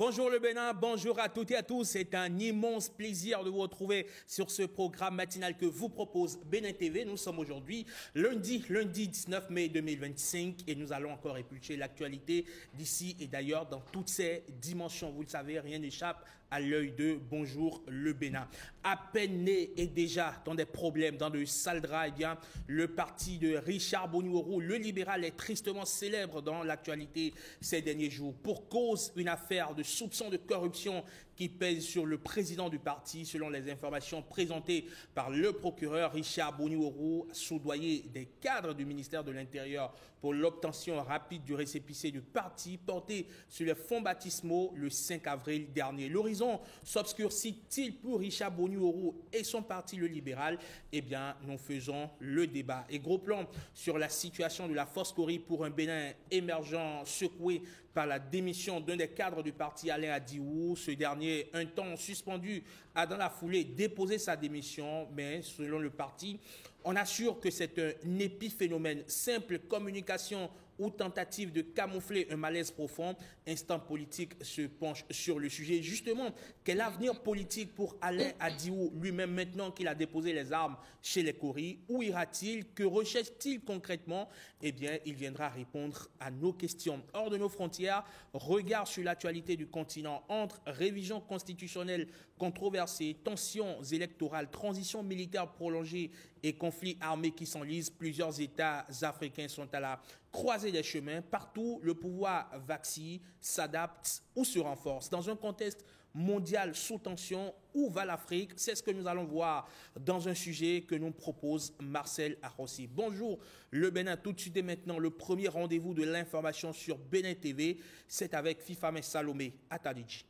Bonjour le Bénin, bonjour à toutes et à tous. C'est un immense plaisir de vous retrouver sur ce programme matinal que vous propose Bénin TV. Nous sommes aujourd'hui lundi 19 mai 2025 et nous allons encore éplucher l'actualité d'ici et d'ailleurs dans toutes ses dimensions. Vous le savez, rien n'échappe à l'œil de Bonjour le Bénin. À peine né et déjà dans des problèmes, dans de sales draps, eh bien, le parti de Richard Boniworou, le libéral, est tristement célèbre dans l'actualité ces derniers jours. Pour cause, une affaire de soupçons de corruption qui pèse sur le président du parti, selon les informations présentées par le procureur Richard Boniworou, soudoyé des cadres du ministère de l'Intérieur pour l'obtention rapide du récépissé du parti porté sur les fonds baptismaux le 5 avril dernier. L'horizon s'obscurcit-il pour Richard Boniworou et son parti le libéral? Eh bien, nous faisons le débat. Et gros plan sur la situation de la Force Cori pour un Bénin émergent secoué par la démission d'un des cadres du parti, Alain Adiou. Ce dernier, un temps suspendu, a dans la foulée déposé sa démission, mais selon le parti, on assure que c'est un épiphénomène. Simple communication ou tentative de camoufler un malaise profond. Instant politique se penche sur le sujet. Justement, quel avenir politique pour Alain Adiou lui-même maintenant qu'il a déposé les armes chez les Cori? Où ira-t-il? Que recherche-t-il concrètement? Eh bien, il viendra répondre à nos questions. Hors de nos frontières, regard sur l'actualité du continent entre révision constitutionnelle controversée, tensions électorales, transition militaire prolongée et conflits armés qui s'enlisent. Plusieurs États africains sont à la croisée des chemins. Partout, le pouvoir vacille, s'adapte ou se renforce. Dans un contexte mondial sous tension, où va l'Afrique? C'est ce que nous allons voir dans un sujet que nous propose Marcel Arrossi. Bonjour le Bénin, tout de suite et maintenant, le premier rendez-vous de l'information sur Bénin TV, c'est avec Fifame Salomé Atadidji.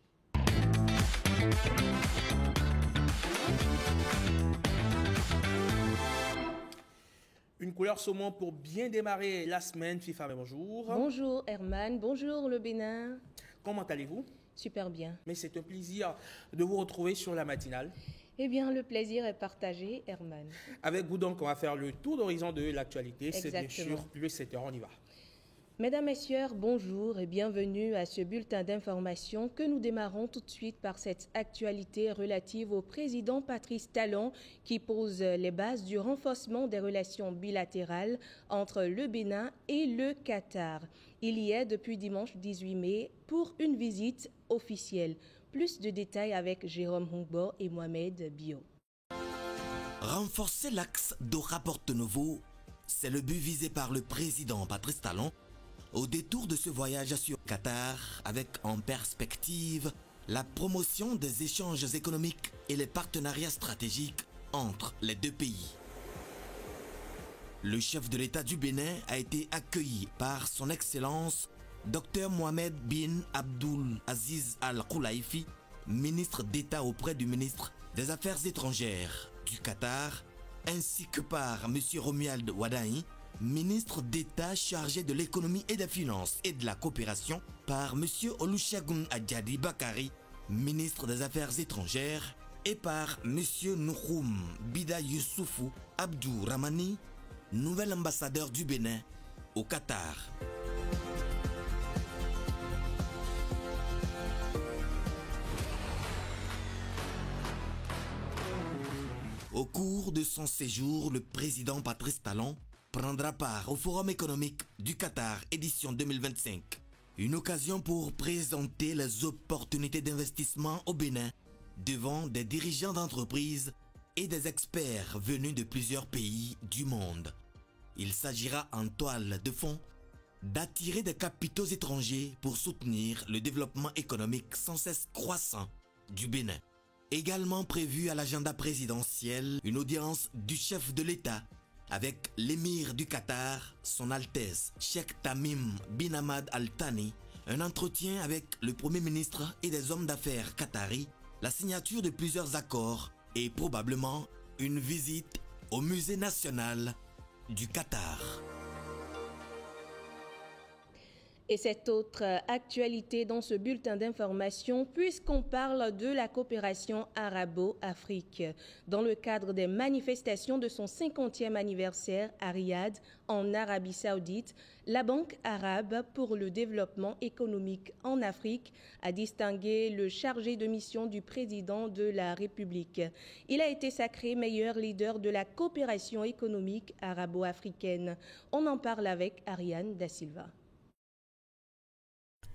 Une couleur saumon pour bien démarrer la semaine. Fifame, bonjour. Bonjour Herman, bonjour le Bénin. Comment allez-vous? Super bien. Mais c'est un plaisir de vous retrouver sur la matinale. Eh bien, le plaisir est partagé, Herman. Avec vous donc, on va faire le tour d'horizon de l'actualité. C'est bien sûr le 7h, on y va. Mesdames, Messieurs, bonjour et bienvenue à ce bulletin d'information que nous démarrons tout de suite par cette actualité relative au président Patrice Talon qui pose les bases du renforcement des relations bilatérales entre le Bénin et le Qatar. Il y est depuis dimanche 18 mai pour une visite officielle. Plus de détails avec Jérôme Hongbo et Mohamed Bio. Renforcer l'axe Doha-Porto Novo, c'est le but visé par le président Patrice Talon au détour de ce voyage sur Qatar, avec en perspective la promotion des échanges économiques et les partenariats stratégiques entre les deux pays. Le chef de l'État du Bénin a été accueilli par son Excellence Dr Mohamed bin Abdul Aziz Al-Khulaifi, ministre d'État auprès du ministre des Affaires étrangères du Qatar, ainsi que par M. Romuald Wadai, ministre d'État chargé de l'économie et des finances et de la coopération, par M. Olusegun Adjadi Bakari, ministre des Affaires étrangères, et par M. Nouroum Bida Youssoufou Abdou Ramani, nouvel ambassadeur du Bénin au Qatar. Au cours de son séjour, le président Patrice Talon prendra part au Forum économique du Qatar édition 2025. Une occasion pour présenter les opportunités d'investissement au Bénin devant des dirigeants d'entreprises et des experts venus de plusieurs pays du monde. Il s'agira en toile de fond d'attirer des capitaux étrangers pour soutenir le développement économique sans cesse croissant du Bénin. Également prévu à l'agenda présidentiel, une audience du chef de l'État avec l'émir du Qatar, son Altesse Sheikh Tamim bin Hamad Al Thani, un entretien avec le Premier ministre et des hommes d'affaires qataris, la signature de plusieurs accords et probablement une visite au musée national du Qatar. Et cette autre actualité dans ce bulletin d'information, puisqu'on parle de la coopération arabo-afrique. Dans le cadre des manifestations de son 50e anniversaire à Riyad, en Arabie Saoudite, la Banque arabe pour le développement économique en Afrique a distingué le chargé de mission du président de la République. Il a été sacré meilleur leader de la coopération économique arabo-africaine. On en parle avec Ariane Da Silva.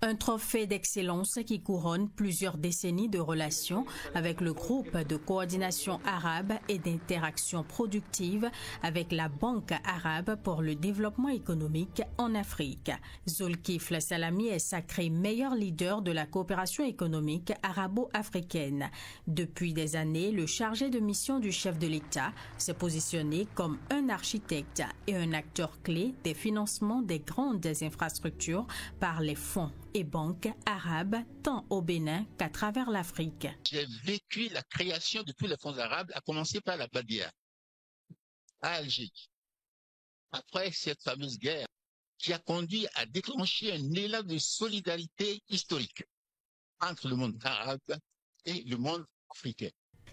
Un trophée d'excellence qui couronne plusieurs décennies de relations avec le groupe de coordination arabe et d'interaction productive avec la Banque arabe pour le développement économique en Afrique. Zulkifle Salami est sacré meilleur leader de la coopération économique arabo-africaine. Depuis des années, le chargé de mission du chef de l'État s'est positionné comme un architecte et un acteur clé des financements des grandes infrastructures par les fonds et banques arabes, tant au Bénin qu'à travers l'Afrique. J'ai vécu la création de tous les fonds arabes, à commencer par la Badia, à Alger. Après cette fameuse guerre qui a conduit à déclencher un élan de solidarité historique entre le monde arabe et le monde africain.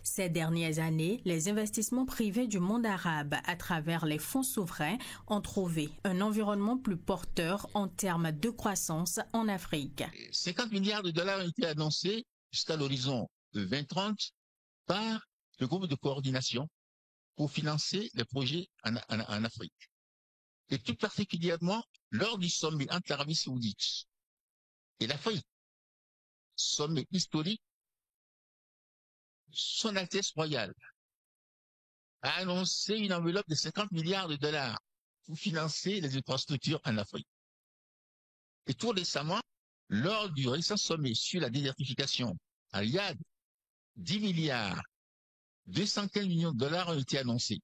Ces dernières années, les investissements privés du monde arabe à travers les fonds souverains ont trouvé un environnement plus porteur en termes de croissance en Afrique. 50 milliards de dollars ont été annoncés jusqu'à l'horizon de 2030 par le groupe de coordination pour financer les projets en Afrique. Et tout particulièrement lors du sommet entre l'Arabie Saoudite et l'Afrique, sommet historique. Son Altesse royale a annoncé une enveloppe de 50 milliards de dollars pour financer les infrastructures en Afrique. Et tout récemment, lors du récent sommet sur la désertification à Riyad, 10 milliards, 215 millions de dollars ont été annoncés.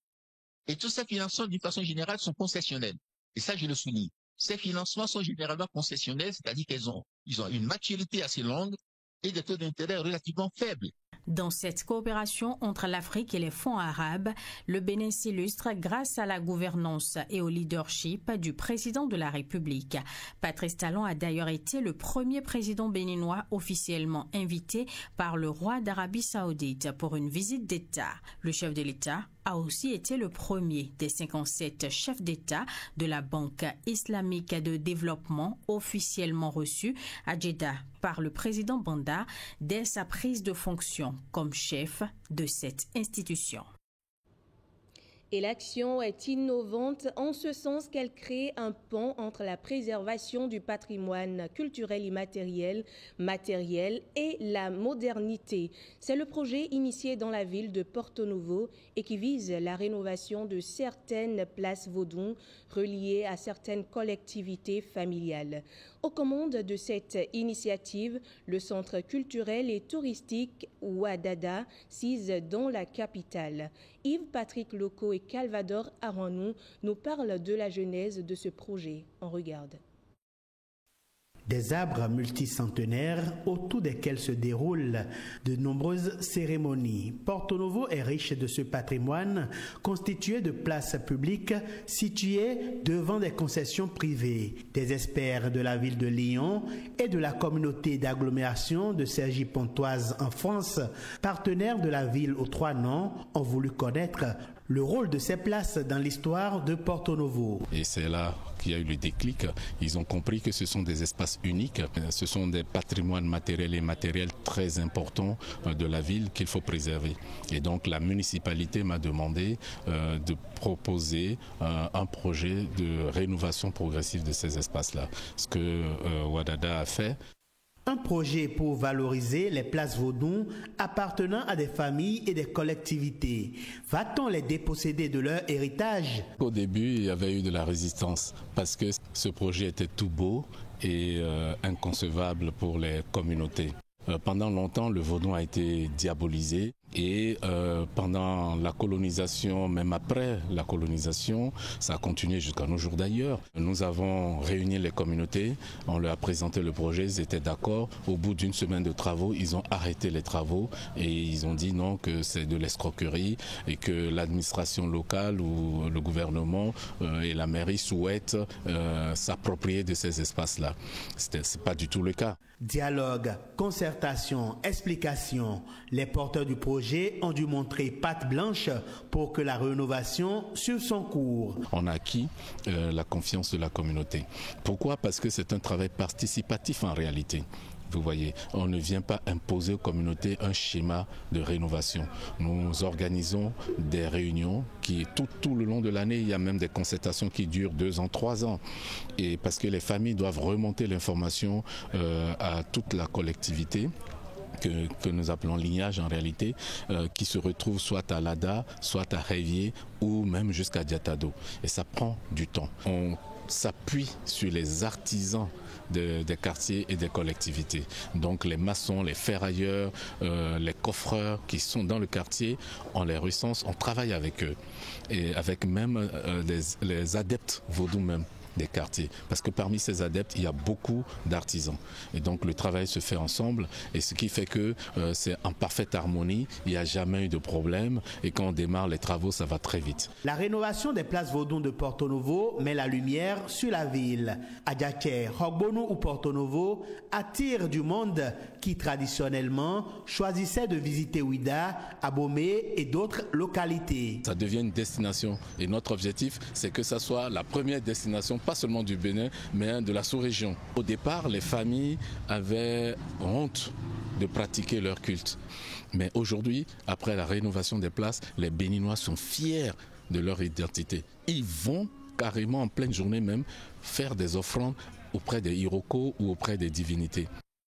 Et tous ces financements, d'une façon générale, sont concessionnels. Et ça, je le souligne. Ces financements sont généralement concessionnels, c'est-à-dire qu'ils ont une maturité assez longue et des taux d'intérêt relativement faibles. Dans cette coopération entre l'Afrique et les fonds arabes, le Bénin s'illustre grâce à la gouvernance et au leadership du président de la République. Patrice Talon a d'ailleurs été le premier président béninois officiellement invité par le roi d'Arabie Saoudite pour une visite d'État. Le chef de l'État a aussi été le premier des 57 chefs d'État de la Banque islamique de développement officiellement reçu à Jeddah par le président Banda dès sa prise de fonction comme chef de cette institution. Et l'action est innovante en ce sens qu'elle crée un pont entre la préservation du patrimoine culturel immatériel, matériel et la modernité. C'est le projet initié dans la ville de Porto Novo et qui vise la rénovation de certaines places vaudou reliées à certaines collectivités familiales. Aux commandes de cette initiative, le centre culturel et touristique Ouadada, sise dans la capitale. Yves-Patrick Loco et Calvador Aranou nous parlent de la genèse de ce projet. On regarde. Des arbres multicentenaires autour desquels se déroulent de nombreuses cérémonies. Porto Novo est riche de ce patrimoine constitué de places publiques situées devant des concessions privées. Des experts de la ville de Lyon et de la communauté d'agglomération de Cergy-Pontoise en France, partenaires de la ville aux trois noms, ont voulu connaître le rôle de ces places dans l'histoire de Porto Novo. Et c'est là qu'il y a eu le déclic. Ils ont compris que ce sont des espaces uniques, ce sont des patrimoines matériels et immatériels très importants de la ville qu'il faut préserver. Et donc la municipalité m'a demandé de proposer un projet de rénovation progressive de ces espaces-là. Ce que Ouadada a fait. Un projet pour valoriser les places vaudou appartenant à des familles et des collectivités. Va-t-on les déposséder de leur héritage? Au début, il y avait eu de la résistance parce que ce projet était tout beau et inconcevable pour les communautés. Pendant longtemps, le vaudou a été diabolisé. Et pendant la colonisation, même après la colonisation, ça a continué jusqu'à nos jours d'ailleurs. Nous avons réuni les communautés, on leur a présenté le projet, ils étaient d'accord. Au bout d'une semaine de travaux, ils ont arrêté les travaux et ils ont dit non, que c'est de l'escroquerie et que l'administration locale ou le gouvernement et la mairie souhaitent s'approprier de ces espaces-là. C'est pas du tout le cas. Dialogue, concertation, explication. Les porteurs du projet ont dû montrer patte blanche pour que la rénovation suive son cours. On a acquis la confiance de la communauté. Pourquoi? Parce que c'est un travail participatif en réalité. Vous voyez, on ne vient pas imposer aux communautés un schéma de rénovation. Nous organisons des réunions qui, tout le long de l'année, il y a même des concertations qui durent 2 ans, 3 ans. Et parce que les familles doivent remonter l'information à toute la collectivité. Que nous appelons lignage en réalité, qui se retrouve soit à Lada, soit à Révier ou même jusqu'à Diatado. Et ça prend du temps. On s'appuie sur les artisans des quartiers et des collectivités. Donc les maçons, les ferrailleurs, les coffreurs qui sont dans le quartier, on les recense, on travaille avec eux. Et avec même les adeptes vaudous même des quartiers. Parce que parmi ces adeptes, il y a beaucoup d'artisans. Et donc le travail se fait ensemble et ce qui fait que c'est en parfaite harmonie, il n'y a jamais eu de problème et quand on démarre les travaux, ça va très vite. La rénovation des places Vaudou de Porto Novo met la lumière sur la ville. Adjaké, Hogbono ou Porto Novo attire du monde qui traditionnellement choisissait de visiter Ouida, Abomey et d'autres localités. Ça devient une destination et notre objectif, c'est que ça soit la première destination pas seulement du Bénin, mais de la sous-région. Au départ, les familles avaient honte de pratiquer leur culte. Mais aujourd'hui, après la rénovation des places, les Béninois sont fiers de leur identité. Ils vont carrément en pleine journée même faire des offrandes auprès des Iroko ou auprès des divinités.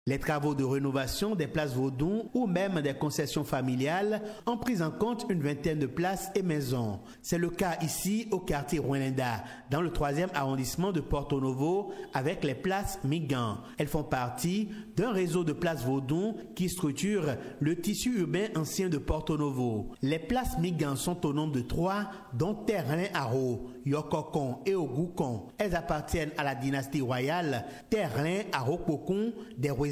Les travaux de rénovation des places Vaudou ou même des concessions familiales ont pris en compte une vingtaine de places et maisons. C'est le cas ici au quartier Rouenenda, dans le 3e arrondissement de Porto Novo, avec les places Migan. Elles font partie d'un réseau de places Vaudou qui structure le tissu urbain ancien de Porto Novo. Les places Migan sont au nombre de 3, dont Terrain Aro, Yokokon et Ogoukon. Elles appartiennent à la dynastie royale Terrain Aro-Kokon des Rouenenda.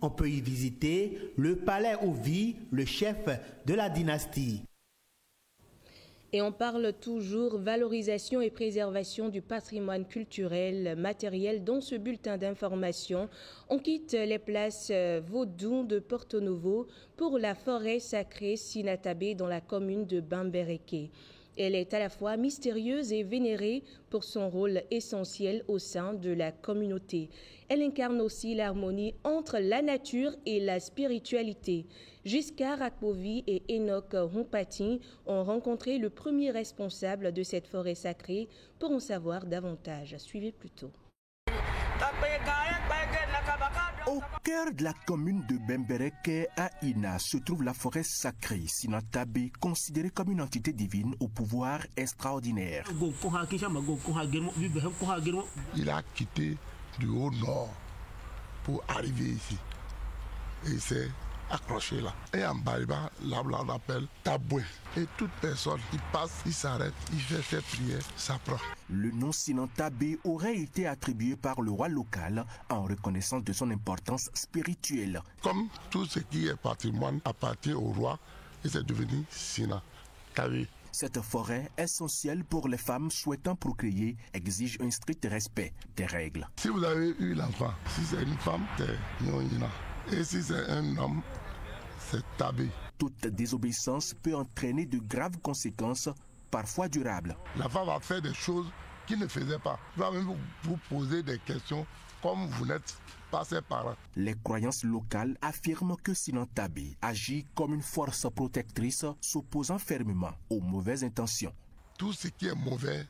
On peut y visiter le palais où vit le chef de la dynastie. Et on parle toujours valorisation et préservation du patrimoine culturel, matériel dans ce bulletin d'information. On quitte les places Vaudou de Porto Novo pour la forêt sacrée Sinatabé dans la commune de Bambereke. Elle est à la fois mystérieuse et vénérée pour son rôle essentiel au sein de la communauté. Elle incarne aussi l'harmonie entre la nature et la spiritualité. Giscard Akpovi et Enoch Humpati ont rencontré le premier responsable de cette forêt sacrée pour en savoir davantage. Suivez plutôt. Au cœur de la commune de Bembereke à Ina se trouve la forêt sacrée Sinatabé, considérée comme une entité divine au pouvoir extraordinaire. Il a quitté du haut nord pour arriver ici. Et il s'est accroché là. Et en Bariba, là-bas on appelle Taboué. Et toute personne qui passe, il s'arrête, il fait ses prières, ça prend. Le nom Sinatabé aurait été attribué par le roi local en reconnaissance de son importance spirituelle. Comme tout ce qui est patrimoine appartient au roi, il s'est devenu Sinatabé. Cette forêt, essentielle pour les femmes souhaitant procréer, exige un strict respect des règles. Si vous avez eu l'enfant, si c'est une femme, c'est Nyonina. Et si c'est un homme, c'est Tabé. Toute désobéissance peut entraîner de graves conséquences, parfois durables. La femme va faire des choses qu'il ne faisait pas. Il va même vous poser des questions comme vous n'êtes pas ses parents. Les croyances locales affirment que Sinatabé agit comme une force protectrice s'opposant fermement aux mauvaises intentions. Tout ce qui est mauvais,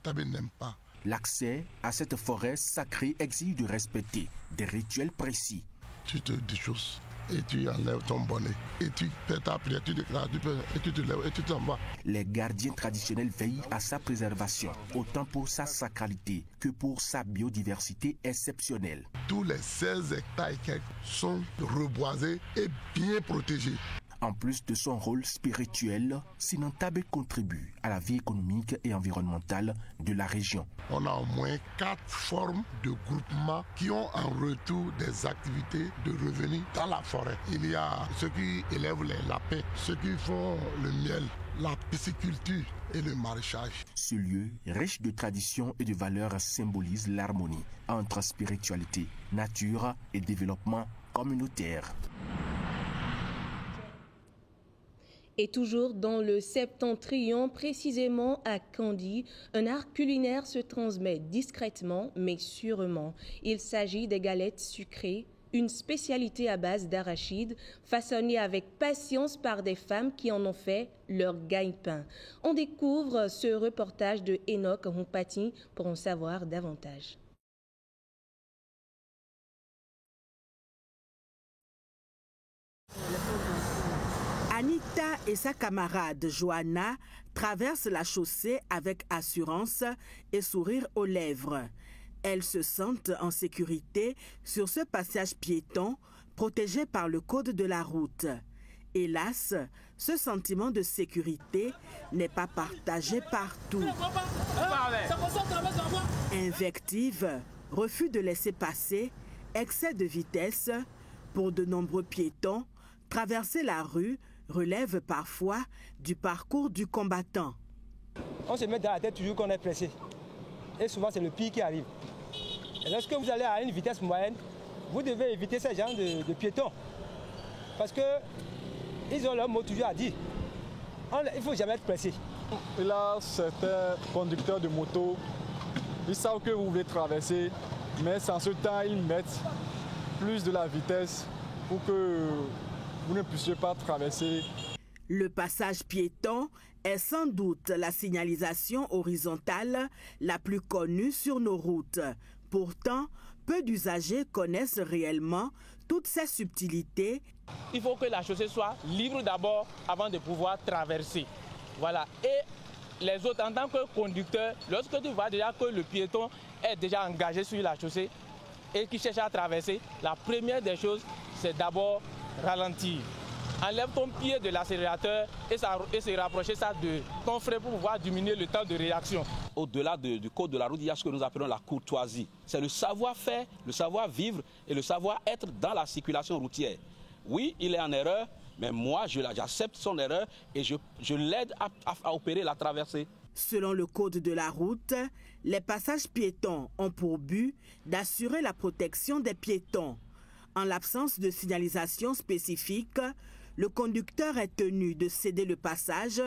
Tabé n'aime pas. L'accès à cette forêt sacrée exige de respecter des rituels précis. Tu te déchausses et tu enlèves ton bonnet et tu fais ta prière, tu déclares, et tu te lèves et tu t'en vas. Les gardiens traditionnels veillent à sa préservation, autant pour sa sacralité que pour sa biodiversité exceptionnelle. Tous les 16 hectares sont reboisés et bien protégés. En plus de son rôle spirituel, Sinantabe contribue à la vie économique et environnementale de la région. On a au moins 4 formes de groupements qui ont en retour des activités de revenus dans la forêt. Il y a ceux qui élèvent les lapins, ceux qui font le miel, la pisciculture et le maraîchage. Ce lieu, riche de traditions et de valeurs, symbolise l'harmonie entre spiritualité, nature et développement communautaire. Et toujours dans le septentrion, précisément à Kandy, un art culinaire se transmet discrètement mais sûrement. Il s'agit des galettes sucrées, une spécialité à base d'arachide, façonnée avec patience par des femmes qui en ont fait leur gagne-pain. On découvre ce reportage de Enoch Rompati pour en savoir davantage. Anita et sa camarade Johanna traversent la chaussée avec assurance et sourire aux lèvres. Elles se sentent en sécurité sur ce passage piéton protégé par le code de la route. Hélas, ce sentiment de sécurité n'est pas partagé partout. Invectives, refus de laisser passer, excès de vitesse, pour de nombreux piétons, traverser la rue relève parfois du parcours du combattant. On se met dans la tête toujours qu'on est pressé. Et souvent, c'est le pire qui arrive. Et lorsque vous allez à une vitesse moyenne, vous devez éviter ce genre de piétons. Parce qu'ils ont leur mot toujours à dire. Il ne faut jamais être pressé. Et là, certains conducteurs de moto, ils savent que vous voulez traverser, mais sans ce temps, ils mettent plus de la vitesse pour que vous ne puissiez pas traverser. Le passage piéton est sans doute la signalisation horizontale la plus connue sur nos routes. Pourtant, peu d'usagers connaissent réellement toutes ces subtilités. Il faut que la chaussée soit libre d'abord avant de pouvoir traverser. Voilà. Et les autres, en tant que conducteurs, lorsque tu vois déjà que le piéton est déjà engagé sur la chaussée et qui cherche à traverser, la première des choses, c'est d'abord ralentir. Enlève ton pied de l'accélérateur et se rapprocher ça de ton frein pour pouvoir diminuer le temps de réaction. Au-delà du code de la route, il y a ce que nous appelons la courtoisie. C'est le savoir-faire, le savoir-vivre et le savoir-être dans la circulation routière. Oui, il est en erreur, mais moi, j'accepte son erreur et je l'aide à opérer la traversée. Selon le code de la route, les passages piétons ont pour but d'assurer la protection des piétons. En l'absence de signalisation spécifique, le conducteur est tenu de céder le passage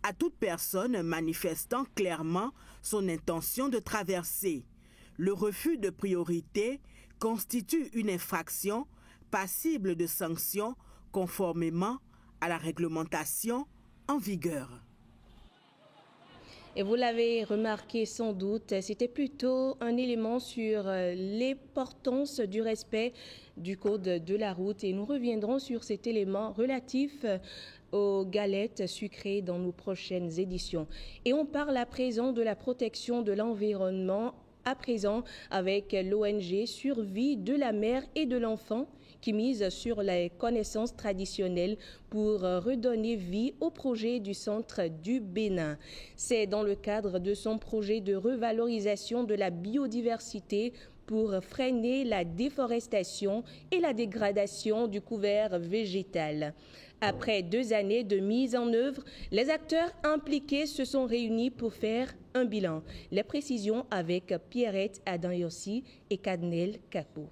à toute personne manifestant clairement son intention de traverser. Le refus de priorité constitue une infraction passible de sanctions conformément à la réglementation en vigueur. Et vous l'avez remarqué sans doute, c'était plutôt un élément sur l'importance du respect du code de la route. Et nous reviendrons sur cet élément relatif aux galettes sucrées dans nos prochaines éditions. Et on parle à présent de la protection de l'environnement, à présent avec l'ONG Survie de la mère et de l'enfant, qui mise sur les connaissances traditionnelles pour redonner vie au projet du Centre du Bénin. C'est dans le cadre de son projet de revalorisation de la biodiversité pour freiner la déforestation et la dégradation du couvert végétal. Après 2 années de mise en œuvre, les acteurs impliqués se sont réunis pour faire un bilan. Les précisions avec Pierrette Adanyossi et Kadnel Kapo.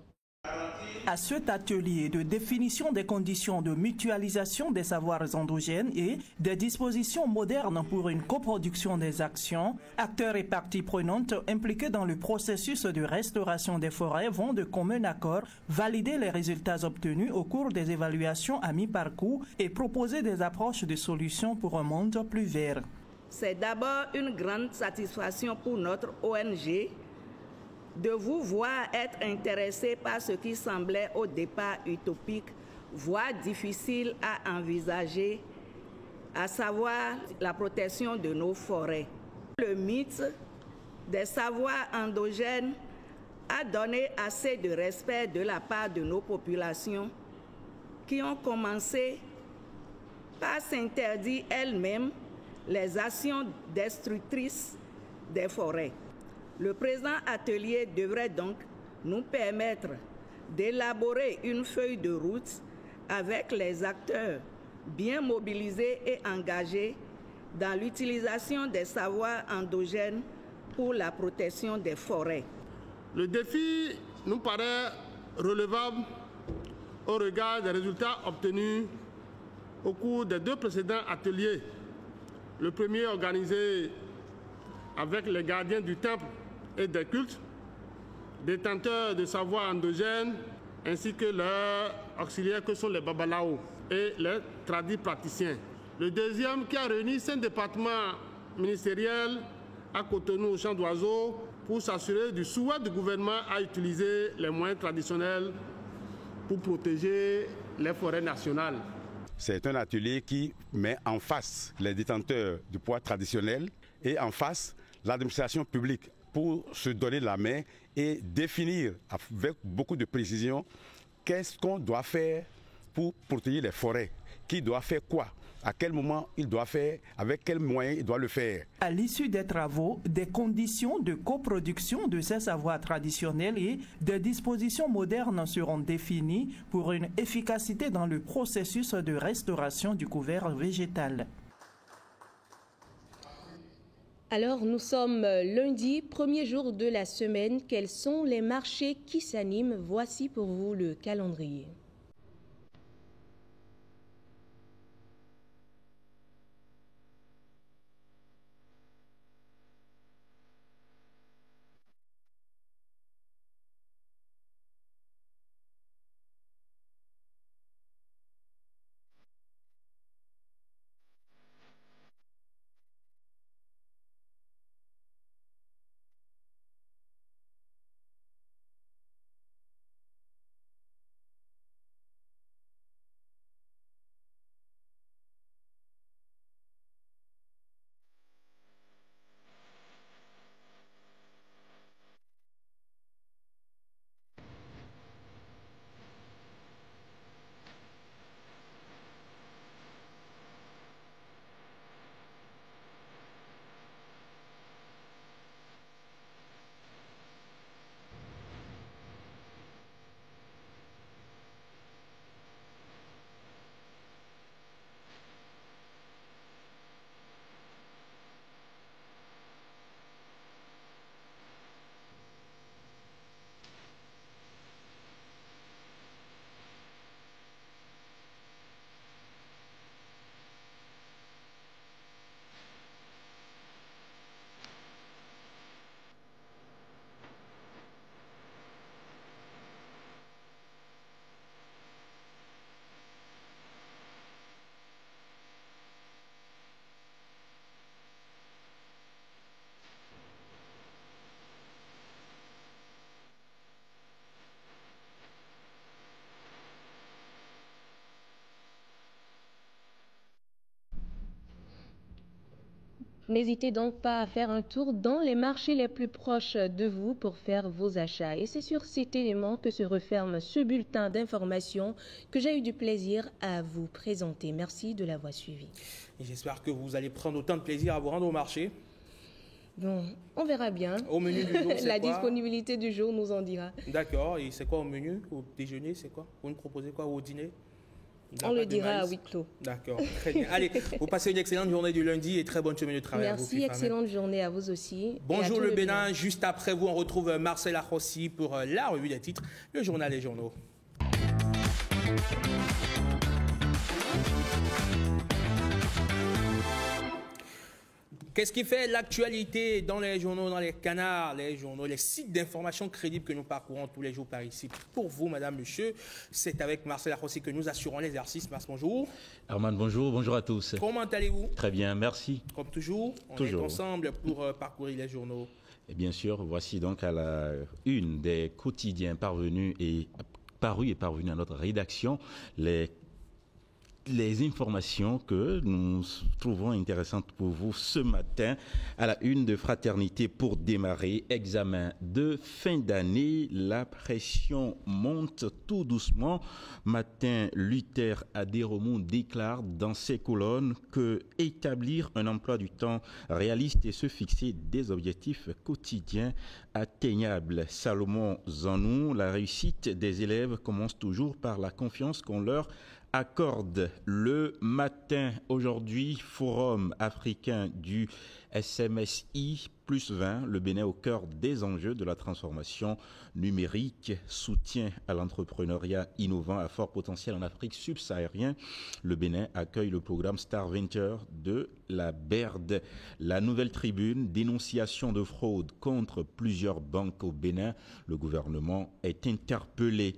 À cet atelier de définition des conditions de mutualisation des savoirs endogènes et des dispositions modernes pour une coproduction des actions, acteurs et parties prenantes impliqués dans le processus de restauration des forêts vont de commun accord valider les résultats obtenus au cours des évaluations à mi-parcours et proposer des approches de solutions pour un monde plus vert. C'est d'abord une grande satisfaction pour notre ONG de vous voir être intéressé par ce qui semblait au départ utopique, voire difficile à envisager, à savoir la protection de nos forêts. Le mythe des savoirs endogènes a donné assez de respect de la part de nos populations qui ont commencé pas s'interdire elle-même les actions destructrices des forêts. Le présent atelier devrait donc nous permettre d'élaborer une feuille de route avec les acteurs bien mobilisés et engagés dans l'utilisation des savoirs endogènes pour la protection des forêts. Le défi nous paraît relevable au regard des résultats obtenus au cours des 2 précédents ateliers. Le premier organisé avec les gardiens du temple et des cultes, détenteurs de savoirs endogènes, ainsi que leurs auxiliaires que sont les babalao et les tradis praticiens. Le deuxième qui a réuni 5 départements ministériels à Cotonou, au Champ d'Oiseaux, pour s'assurer du souhait du gouvernement à utiliser les moyens traditionnels pour protéger les forêts nationales. C'est un atelier qui met en face les détenteurs du pouvoir traditionnel et en face l'administration publique pour se donner la main et définir avec beaucoup de précision qu'est-ce qu'on doit faire pour protéger les forêts, qui doit faire quoi, à quel moment il doit faire, avec quels moyens il doit le faire. À l'issue des travaux, des conditions de coproduction de ces savoirs traditionnels et des dispositions modernes seront définies pour une efficacité dans le processus de restauration du couvert végétal. Alors, nous sommes lundi, premier jour de la semaine. Quels sont les marchés qui s'animent? Voici pour vous le calendrier. N'hésitez donc pas à faire un tour dans les marchés les plus proches de vous pour faire vos achats. Et c'est sur cet élément que se referme ce bulletin d'information que j'ai eu du plaisir à vous présenter. Merci de l'avoir suivi. J'espère que vous allez prendre autant de plaisir à vous rendre au marché. Bon, on verra bien. Au menu du jour, c'est La quoi? disponibilité du jour nous en dira. D'accord. Et c'est quoi au menu? Au déjeuner, c'est quoi? Vous nous proposez quoi au dîner? On le dira à huis clos. D'accord, très bien. Allez, vous passez une excellente journée du lundi et très bonne semaine de travail. Merci, excellente journée à vous aussi. Bonjour le Bénin. Juste après vous, on retrouve Marcel Arrossi pour la revue des titres, le journal des journaux. Qu'est-ce qui fait l'actualité dans les journaux, dans les canards, les journaux, les sites d'information crédibles que nous parcourons tous les jours par ici? Pour vous, madame, monsieur, c'est avec Marcel Arrossi que nous assurons l'exercice. Marc, bonjour. Herman, bonjour. Bonjour à tous. Comment allez-vous? Très bien, merci. Comme toujours, on est ensemble pour parcourir les journaux. Et bien sûr, voici donc à la une des quotidiens parvenus à notre rédaction, les les informations que nous trouvons intéressantes pour vous ce matin à la une de Fraternité pour démarrer. Examen de fin d'année, la pression monte tout doucement. Matin, Luther Aderomou déclare dans ses colonnes que établir un emploi du temps réaliste et se fixer des objectifs quotidiens atteignables. Salomon Zanou, la réussite des élèves commence toujours par la confiance qu'on leur accorde. Le matin, aujourd'hui, Forum africain du SMSI plus 20, le Bénin au cœur des enjeux de la transformation numérique, soutien à l'entrepreneuriat innovant à fort potentiel en Afrique subsaharienne. Le Bénin accueille le programme Star Venture de la BERD. La Nouvelle Tribune, dénonciation de fraude contre plusieurs banques au Bénin. Le gouvernement est interpellé.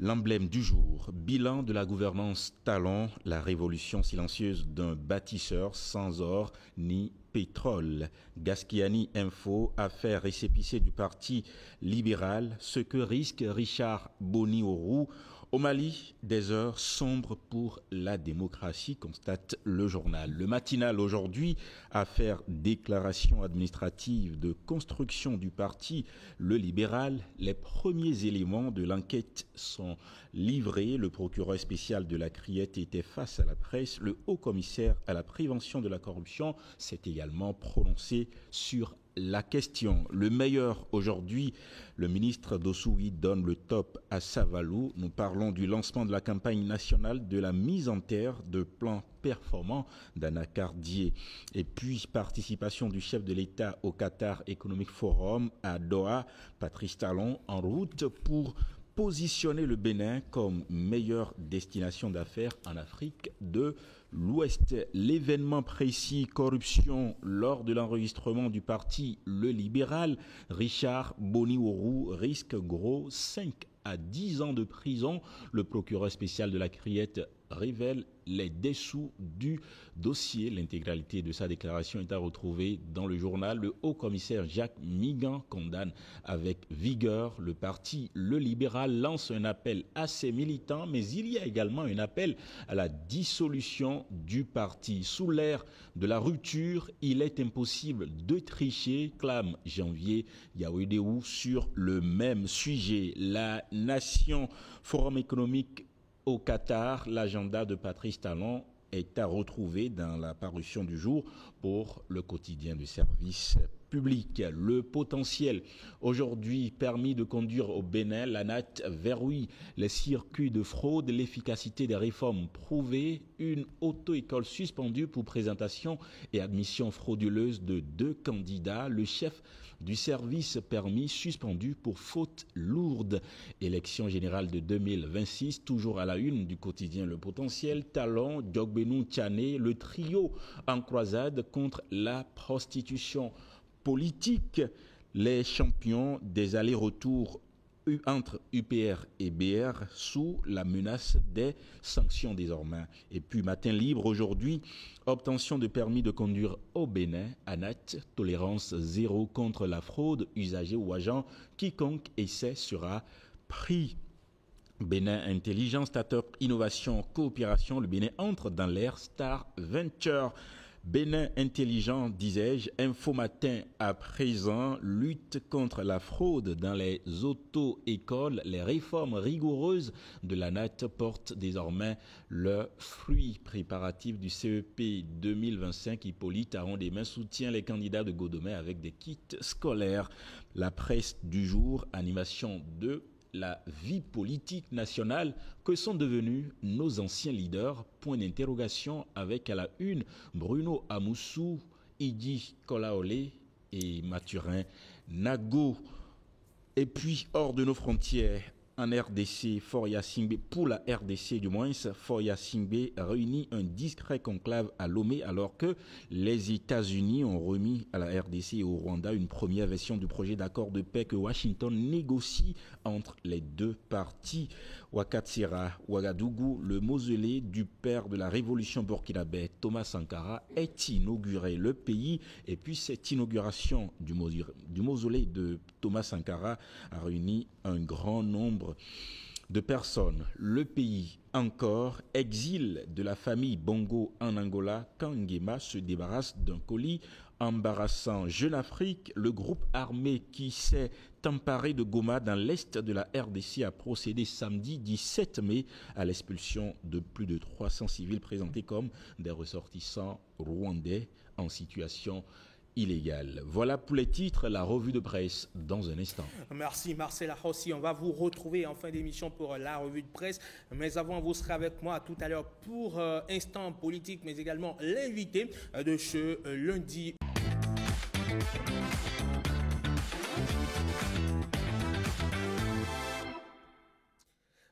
L'emblème du jour, bilan de la gouvernance Talon, la révolution silencieuse d'un bâtisseur sans or ni pétrole. Gaskiani Info, affaire récépissée du Parti libéral, ce que risque Richard Boni-Orou. Au Mali, des heures sombres pour la démocratie, constate le journal. Le matinal aujourd'hui, affaire déclaration administrative de construction du parti Le Libéral. Les premiers éléments de l'enquête sont livrés. Le procureur spécial de la Criette était face à la presse. Le haut-commissaire à la prévention de la corruption s'est également prononcé sur la question. Le meilleur aujourd'hui, le ministre Dossoui donne le top à Savalou. Nous parlons du lancement de la campagne nationale de la mise en terre de plans performants d'Anacardier. Et puis, participation du chef de l'État au Qatar Economic Forum à Doha, Patrice Talon, en route pour positionner le Bénin comme meilleure destination d'affaires en Afrique de l'Ouest. L'événement précis, corruption lors de l'enregistrement du parti Le Libéral, Richard Boni-Orou risque gros 5 à 10 ans de prison. Le procureur spécial de la Criette révèle les dessous du dossier. L'intégralité de sa déclaration est à retrouver dans le journal. Le haut-commissaire Jacques Migan condamne avec vigueur. Le parti Le Libéral lance un appel à ses militants, mais il y a également un appel à la dissolution du parti. Sous l'ère de la rupture, il est impossible de tricher, clame Janvier Yaouédéou sur le même sujet. La Nation, Forum économique au Qatar, l'agenda de Patrice Talon est à retrouver dans la parution du jour pour le quotidien du service public. Le potentiel aujourd'hui permis de conduire au Bénin, l'ANAT verrouille les circuits de fraude, l'efficacité des réformes prouvée, une auto-école suspendue pour présentation et admission frauduleuse de 2 candidats, le chef du service permis suspendu pour faute lourde. Élection générale de 2026, toujours à la une du quotidien Le Potentiel, Talon, Diogbenou Tchané, le trio en croisade contre la prostitution politique. Les champions des allers-retours entre UPR et BR sous la menace des sanctions désormais. Et puis matin libre aujourd'hui, obtention de permis de conduire au Bénin, ANAT, tolérance zéro contre la fraude, usager ou agent, quiconque essaie sera pris. Bénin Intelligence, Start-up, Innovation, Coopération, le Bénin entre dans l'ère Star Venture. Bénin intelligent, disais-je, Info Matin à présent, lutte contre la fraude dans les auto-écoles. Les réformes rigoureuses de l'ANAT portent désormais le fruit préparatif du CEP 2025. Hippolyte Arondemain soutient les candidats de Godomé avec des kits scolaires. La presse du jour, animation 2. La vie politique nationale, que sont devenus nos anciens leaders? Point d'interrogation avec à la une Bruno Amoussou, Idi Kolaolé et Mathurin Nago. Et puis hors de nos frontières, en RDC, Foria Singbe, pour la RDC du moins, Foria Singbe réunit un discret conclave à Lomé alors que les États-Unis ont remis à la RDC et au Rwanda une première version du projet d'accord de paix que Washington négocie entre les deux parties. Wakatsira, Ouagadougou, le mausolée du père de la révolution burkinabé, Thomas Sankara, est inauguré. Le pays, et puis cette inauguration du mausolée de Thomas Sankara a réuni un grand nombre de personnes. Le pays encore, exil de la famille Bongo en Angola quand Nguema se débarrasse d'un colis embarrassant. Jeune Afrique, le groupe armé qui s'est emparé de Goma dans l'est de la RDC a procédé samedi 17 mai à l'expulsion de plus de 300 civils présentés comme des ressortissants rwandais en situation illégale. Voilà pour les titres, la revue de presse dans un instant. Merci Marcel Ahossi. On va vous retrouver en fin d'émission pour la revue de presse. Mais avant, vous serez avec moi tout à l'heure pour Instant Politique, mais également l'invité de ce lundi.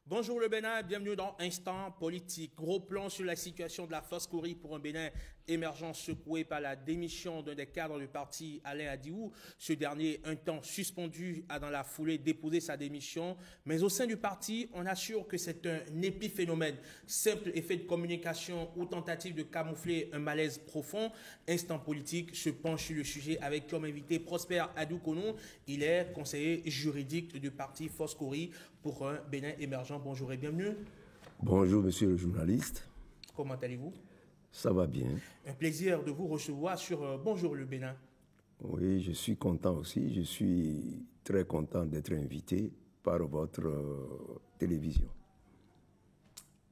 Bonjour le Bénin, bienvenue dans Instant Politique. Gros plan sur la situation de la Foscori pour un Bénin émergent secoué par la démission d'un des cadres du parti, Alain Adiou. Ce dernier, un temps suspendu, a dans la foulée déposé sa démission. Mais au sein du parti, on assure que c'est un épiphénomène. Simple effet de communication ou tentative de camoufler un malaise profond. Instant Politique se penche sur le sujet avec comme invité Prosper Adoukonou. Il est conseiller juridique du parti Foscori pour un Bénin émergent. Bonjour et bienvenue. Bonjour monsieur le journaliste. Comment allez-vous? Ça va bien. Un plaisir de vous recevoir sur Bonjour le Bénin. Oui, je suis content aussi. Je suis très content d'être invité par votre télévision.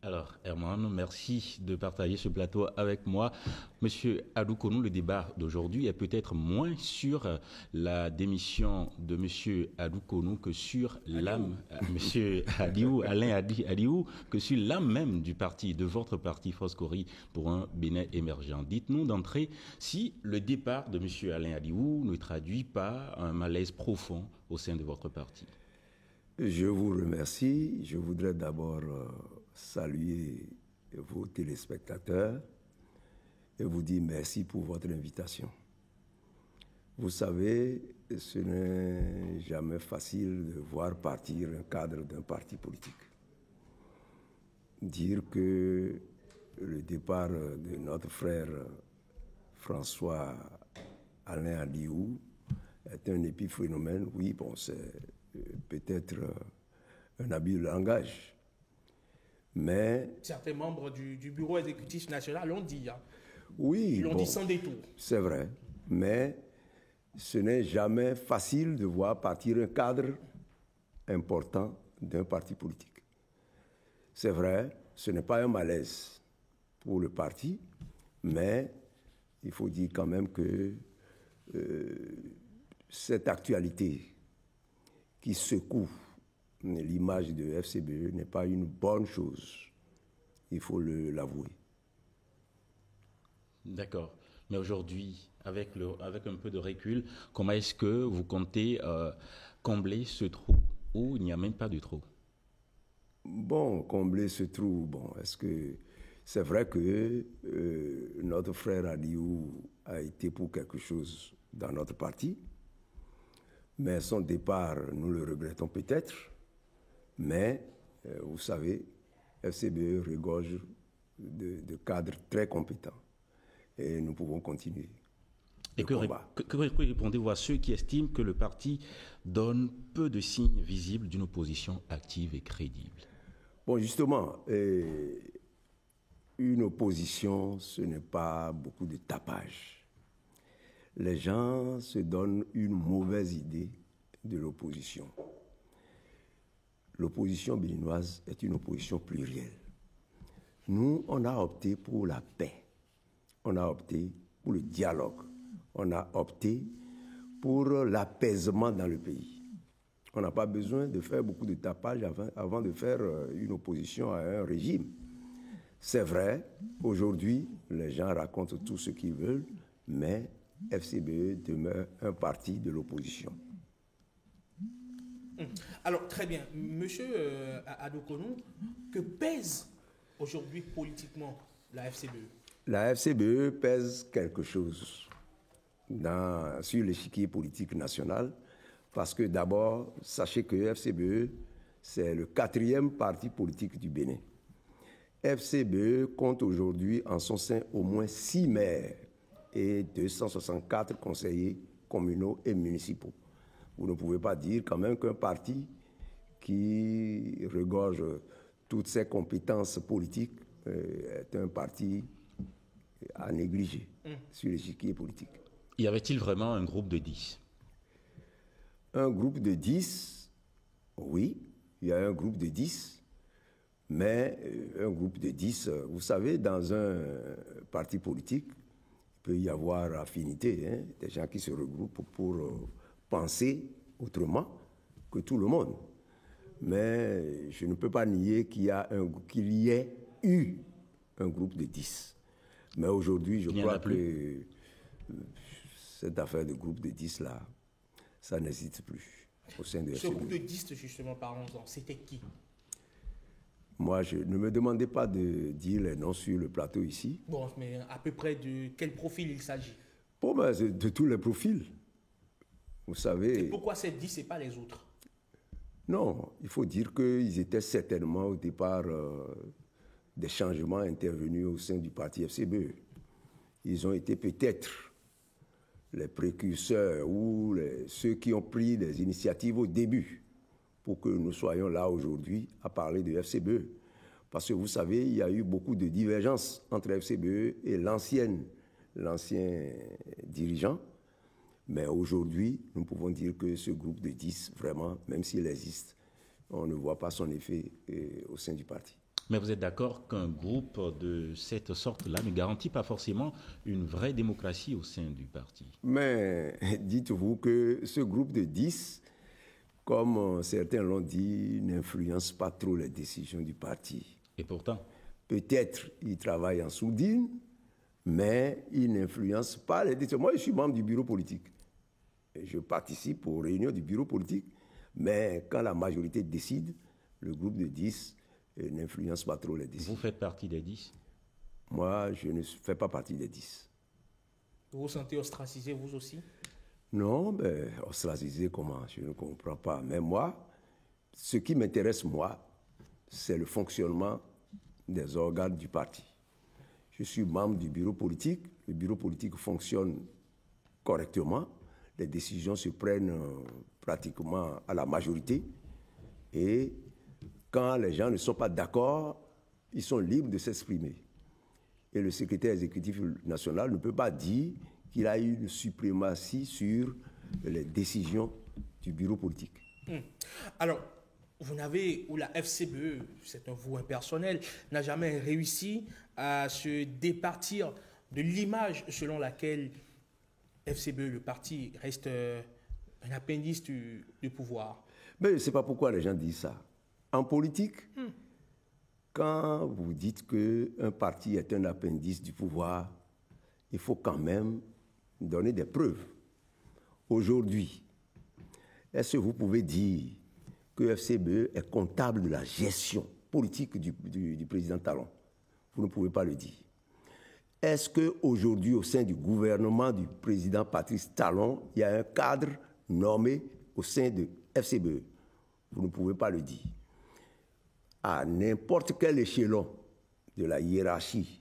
Alors, Herman, merci de partager ce plateau avec moi. Monsieur Adoukonou, le débat d'aujourd'hui est peut-être moins sur la démission de Monsieur Adoukonou que sur l'âme, Monsieur Adiou, Alain Adiou, que sur l'âme même du parti, de votre parti Foscori pour un Bénin émergent. Dites-nous d'entrée si le départ de Monsieur Alain Adiou ne traduit pas un malaise profond au sein de votre parti. Je vous remercie. Je voudrais d'abord saluer vos téléspectateurs et vous dire merci pour votre invitation. Vous savez, ce n'est jamais facile de voir partir un cadre d'un parti politique. Dire que le départ de notre frère François Alain Adiou est un épiphénomène, oui, bon, c'est peut-être un abus de langage. Mais certains membres du bureau exécutif national l'ont dit. Hein. Oui, ils l'ont dit sans détour. C'est vrai. Mais ce n'est jamais facile de voir partir un cadre important d'un parti politique. C'est vrai, ce n'est pas un malaise pour le parti, mais il faut dire quand même que cette actualité qui secoue l'image de FCBE n'est pas une bonne chose. Il faut l'avouer. D'accord. Mais aujourd'hui, avec un peu de recul, comment est-ce que vous comptez combler ce trou où il n'y a même pas de trou? Bon, combler ce trou, bon, est-ce que c'est vrai que notre frère Adiou a été pour quelque chose dans notre parti, mais son départ, nous le regrettons peut-être. Mais, vous savez, FCBE regorge de cadres très compétents. Et nous pouvons continuer. Et que répondez-vous à ceux qui estiment que le parti donne peu de signes visibles d'une opposition active et crédible? Bon, justement, une opposition, ce n'est pas beaucoup de tapage. Les gens se donnent une mauvaise idée de l'opposition. L'opposition béninoise est une opposition plurielle. Nous, on a opté pour la paix. On a opté pour le dialogue. On a opté pour l'apaisement dans le pays. On n'a pas besoin de faire beaucoup de tapage avant de faire une opposition à un régime. C'est vrai, aujourd'hui, les gens racontent tout ce qu'ils veulent, mais FCBE demeure un parti de l'opposition. Alors, très bien. Monsieur Adoukonou, que pèse aujourd'hui politiquement la FCBE? La FCBE pèse quelque chose sur l'échiquier politique national, parce que d'abord, sachez que FCBE, c'est le 4e parti politique du Bénin. FCBE compte aujourd'hui en son sein au moins 6 maires et 264 conseillers communaux et municipaux. Vous ne pouvez pas dire quand même qu'un parti qui regorge toutes ses compétences politiques, est un parti à négliger sur l'échiquier politique. Y avait-il vraiment un groupe de 10? Un groupe de 10, oui, il y a un groupe de 10, mais un groupe de 10, vous savez, dans un parti politique, il peut y avoir affinité, hein, des gens qui se regroupent pour penser autrement que tout le monde. Mais je ne peux pas nier qu'il y ait eu un groupe de 10. Mais aujourd'hui, je crois que cette affaire de groupe de 10 là, ça n'existe plus au sein de FCBE. Ce groupe de 10, justement, parlons-en, c'était qui? Moi, ne me demandez pas de dire les noms sur le plateau ici. Bon, mais à peu près de quel profil il s'agit? Bon, ben, de tous les profils. Vous savez... Et pourquoi ces 10 et pas les autres? Non, il faut dire qu'ils étaient certainement au départ des changements intervenus au sein du parti FCBE. Ils ont été peut-être les précurseurs ou ceux qui ont pris des initiatives au début pour que nous soyons là aujourd'hui à parler de FCBE. Parce que vous savez, il y a eu beaucoup de divergences entre FCBE et l'ancien dirigeant. Mais aujourd'hui, nous pouvons dire que ce groupe de 10, vraiment, même s'il existe, on ne voit pas son effet au sein du parti. Mais vous êtes d'accord qu'un groupe de cette sorte-là ne garantit pas forcément une vraie démocratie au sein du parti? Mais dites-vous que ce groupe de 10, comme certains l'ont dit, n'influence pas trop les décisions du parti. Et pourtant? Peut-être il travaille en sourdine, mais il n'influence pas les décisions. Moi, je suis membre du bureau politique. Je participe aux réunions du bureau politique, mais quand la majorité décide, le groupe de 10 n'influence pas trop les décisions. Vous faites partie des 10? Moi, je ne fais pas partie des 10. Vous vous sentez ostracisé, vous aussi? Non, ben, ostracisé comment? Je ne comprends pas. Mais moi, ce qui m'intéresse, moi, c'est le fonctionnement des organes du parti. Je suis membre du bureau politique. Le bureau politique fonctionne correctement. Les décisions se prennent pratiquement à la majorité. Et quand les gens ne sont pas d'accord, ils sont libres de s'exprimer. Et le secrétaire exécutif national ne peut pas dire qu'il a une suprématie sur les décisions du bureau politique. Alors, vous n'avez, ou la FCBE, c'est un vous impersonnel, n'a jamais réussi à se départir de l'image selon laquelle FCBE, le parti, reste un appendice du pouvoir. Mais je ne sais pas pourquoi les gens disent ça. En politique, quand vous dites qu'un parti est un appendice du pouvoir, il faut quand même donner des preuves. Aujourd'hui, est-ce que vous pouvez dire que FCBE est comptable de la gestion politique du président Talon? Vous ne pouvez pas le dire. Est-ce qu'aujourd'hui, au sein du gouvernement du président Patrice Talon, il y a un cadre nommé au sein de FCBE? Vous ne pouvez pas le dire. À n'importe quel échelon de la hiérarchie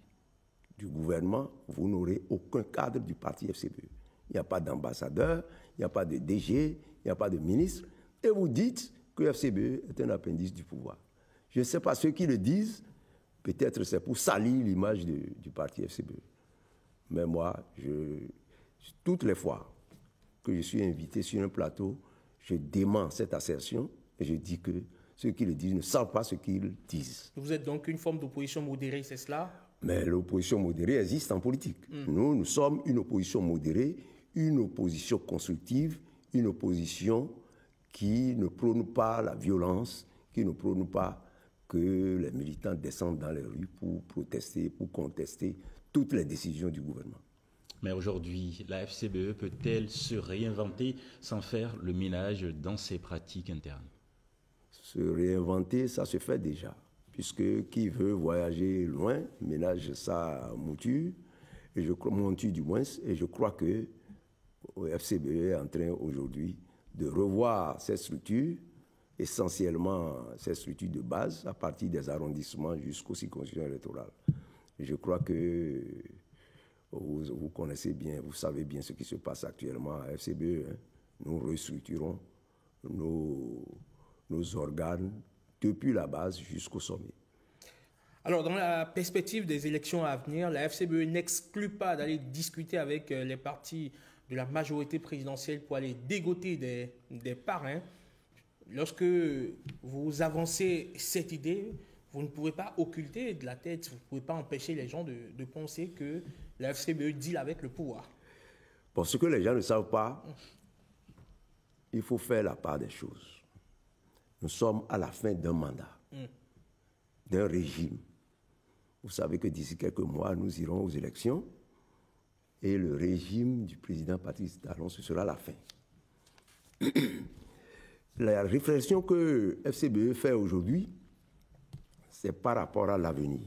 du gouvernement, vous n'aurez aucun cadre du parti FCBE. Il n'y a pas d'ambassadeur, il n'y a pas de DG, il n'y a pas de ministre. Et vous dites que FCBE est un appendice du pouvoir. Je ne sais pas ceux qui le disent, peut-être c'est pour salir l'image du parti FCBE. Mais moi, toutes les fois que je suis invité sur un plateau, je dément cette assertion et je dis que ceux qui le disent ne savent pas ce qu'ils disent. Vous êtes donc une forme d'opposition modérée, c'est cela? Mais l'opposition modérée existe en politique. Nous sommes une opposition modérée, une opposition constructive, une opposition qui ne prône pas la violence, qui ne prône pas que les militants descendent dans les rues pour protester, pour contester toutes les décisions du gouvernement. Mais aujourd'hui, la FCBE peut-elle se réinventer sans faire le ménage dans ses pratiques internes? Se réinventer, ça se fait déjà. Puisque qui veut voyager loin ménage sa monture, et je crois que le FCBE est en train aujourd'hui de revoir ses structures, essentiellement ses structures de base, à partir des arrondissements jusqu'aux circonscriptions électorales. Et je crois que vous connaissez bien, vous savez bien ce qui se passe actuellement à FCBE. Hein. Nous restructurons nos nos organes depuis la base jusqu'au sommet. Alors, dans la perspective des élections à venir, la FCBE n'exclut pas d'aller discuter avec les partis de la majorité présidentielle pour aller dégoter des parrains. Lorsque vous avancez cette idée, vous ne pouvez pas occulter de la tête, vous ne pouvez pas empêcher les gens de penser que la FCBE deal avec le pouvoir. Pour ce que les gens ne savent pas, il faut faire la part des choses. Nous sommes à la fin d'un mandat, d'un régime. Vous savez que d'ici quelques mois, nous irons aux élections et le régime du président Patrice Talon, ce sera la fin. La réflexion que FCBE fait aujourd'hui, c'est par rapport à l'avenir.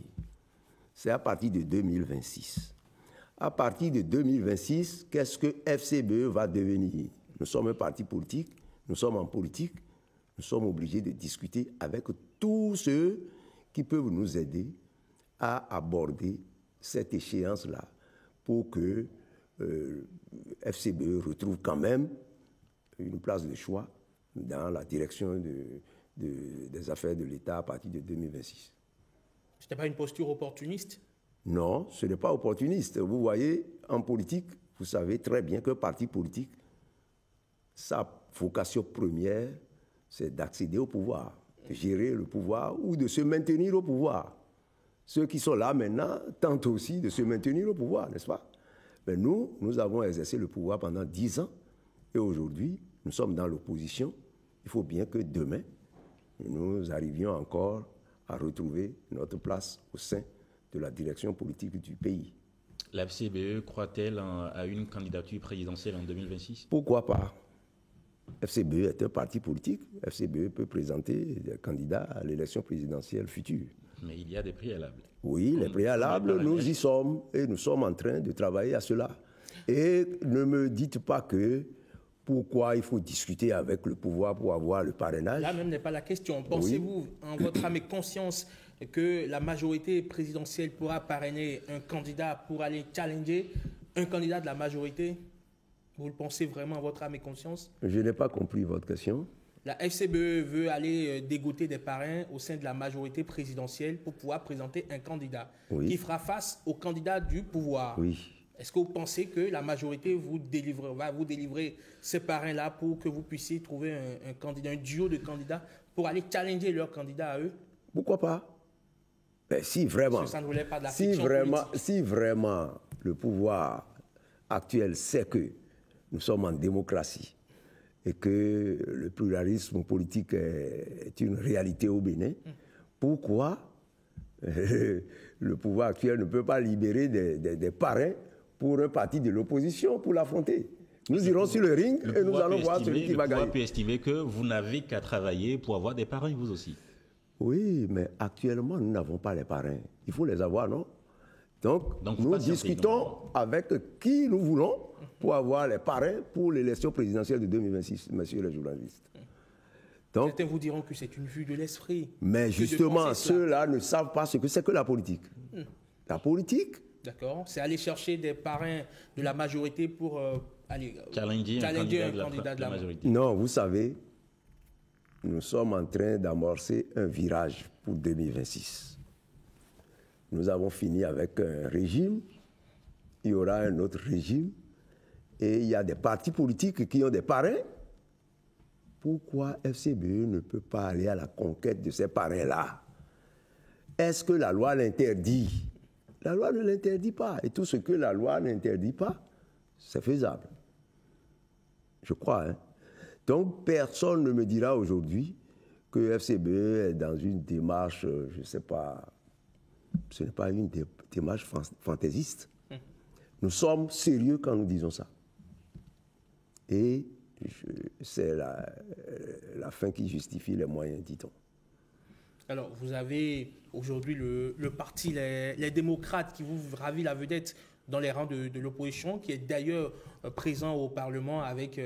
C'est à partir de 2026. À partir de 2026, qu'est-ce que FCBE va devenir? Nous sommes un parti politique, nous sommes en politique, nous sommes obligés de discuter avec tous ceux qui peuvent nous aider à aborder cette échéance-là pour que FCBE retrouve quand même une place de choix dans la direction des affaires de l'État à partir de 2026. Ce n'était pas une posture opportuniste? Non, ce n'est pas opportuniste. Vous voyez, en politique, vous savez très bien qu'un parti politique, sa vocation première, c'est d'accéder au pouvoir, de gérer le pouvoir ou de se maintenir au pouvoir. Ceux qui sont là maintenant tentent aussi de se maintenir au pouvoir, n'est-ce pas? Mais nous avons exercé le pouvoir pendant 10 ans et aujourd'hui, nous sommes dans l'opposition. Il faut bien que demain, nous arrivions encore à retrouver notre place au sein de la direction politique du pays. La FCBE croit-elle à une candidature présidentielle en 2026? Pourquoi pas? FCBE est un parti politique. FCBE peut présenter des candidats à l'élection présidentielle future. Mais il y a des préalables. Oui, les préalables, nous y sommes et nous sommes en train de travailler à cela. Et ne me dites pas que pourquoi il faut discuter avec le pouvoir pour avoir le parrainage. Là même n'est pas la question. Pensez-vous, en votre âme et conscience, que la majorité présidentielle pourra parrainer un candidat pour aller challenger un candidat de la majorité? Vous le pensez vraiment en votre âme et conscience? Je n'ai pas compris votre question. La FCBE veut aller dégoter des parrains au sein de la majorité présidentielle pour pouvoir présenter un candidat qui fera face au candidat du pouvoir. Oui. Est-ce que vous pensez que la majorité va vous délivrer ces parrains-là pour que vous puissiez trouver un candidat, un duo de candidats pour aller challenger leur candidat à eux? Pourquoi pas? Ben, si vraiment, ça ne relève pas de la si vraiment le pouvoir actuel sait que nous sommes en démocratie et que le pluralisme politique est une réalité au Bénin, pourquoi le pouvoir actuel ne peut pas libérer des parrains pour un parti de l'opposition pour l'affronter? Nous irons sur le ring et nous allons voir celui qui va gagner. Le pouvoir peut estimer que vous n'avez qu'à travailler pour avoir des parrains, vous aussi. Oui, mais actuellement, nous n'avons pas les parrains. Il faut les avoir, non? Donc nous discutons avec qui nous voulons pour avoir les parrains pour l'élection présidentielle de 2026, messieurs les journalistes. Donc, certains vous diront que c'est une vue de l'esprit. Mais justement, ceux-là ne savent pas ce que c'est que la politique. La politique... D'accord, c'est aller chercher des parrains de la majorité pour aller challenger un candidat de la majorité. Non, vous savez, nous sommes en train d'amorcer un virage pour 2026. Nous avons fini avec un régime, il y aura un autre régime, et il y a des partis politiques qui ont des parrains. Pourquoi FCBE ne peut pas aller à la conquête de ces parrains-là? Est-ce que la loi l'interdit? La loi ne l'interdit pas. Et tout ce que la loi n'interdit pas, c'est faisable. Je crois. Hein? Donc, personne ne me dira aujourd'hui que FCBE est dans une démarche, je ne sais pas, ce n'est pas une démarche fantaisiste. Nous sommes sérieux quand nous disons ça. Et c'est la fin qui justifie les moyens, dit-on. Alors, vous avez aujourd'hui le parti les démocrates qui vous ravit la vedette dans les rangs de l'opposition, qui est d'ailleurs présent au Parlement avec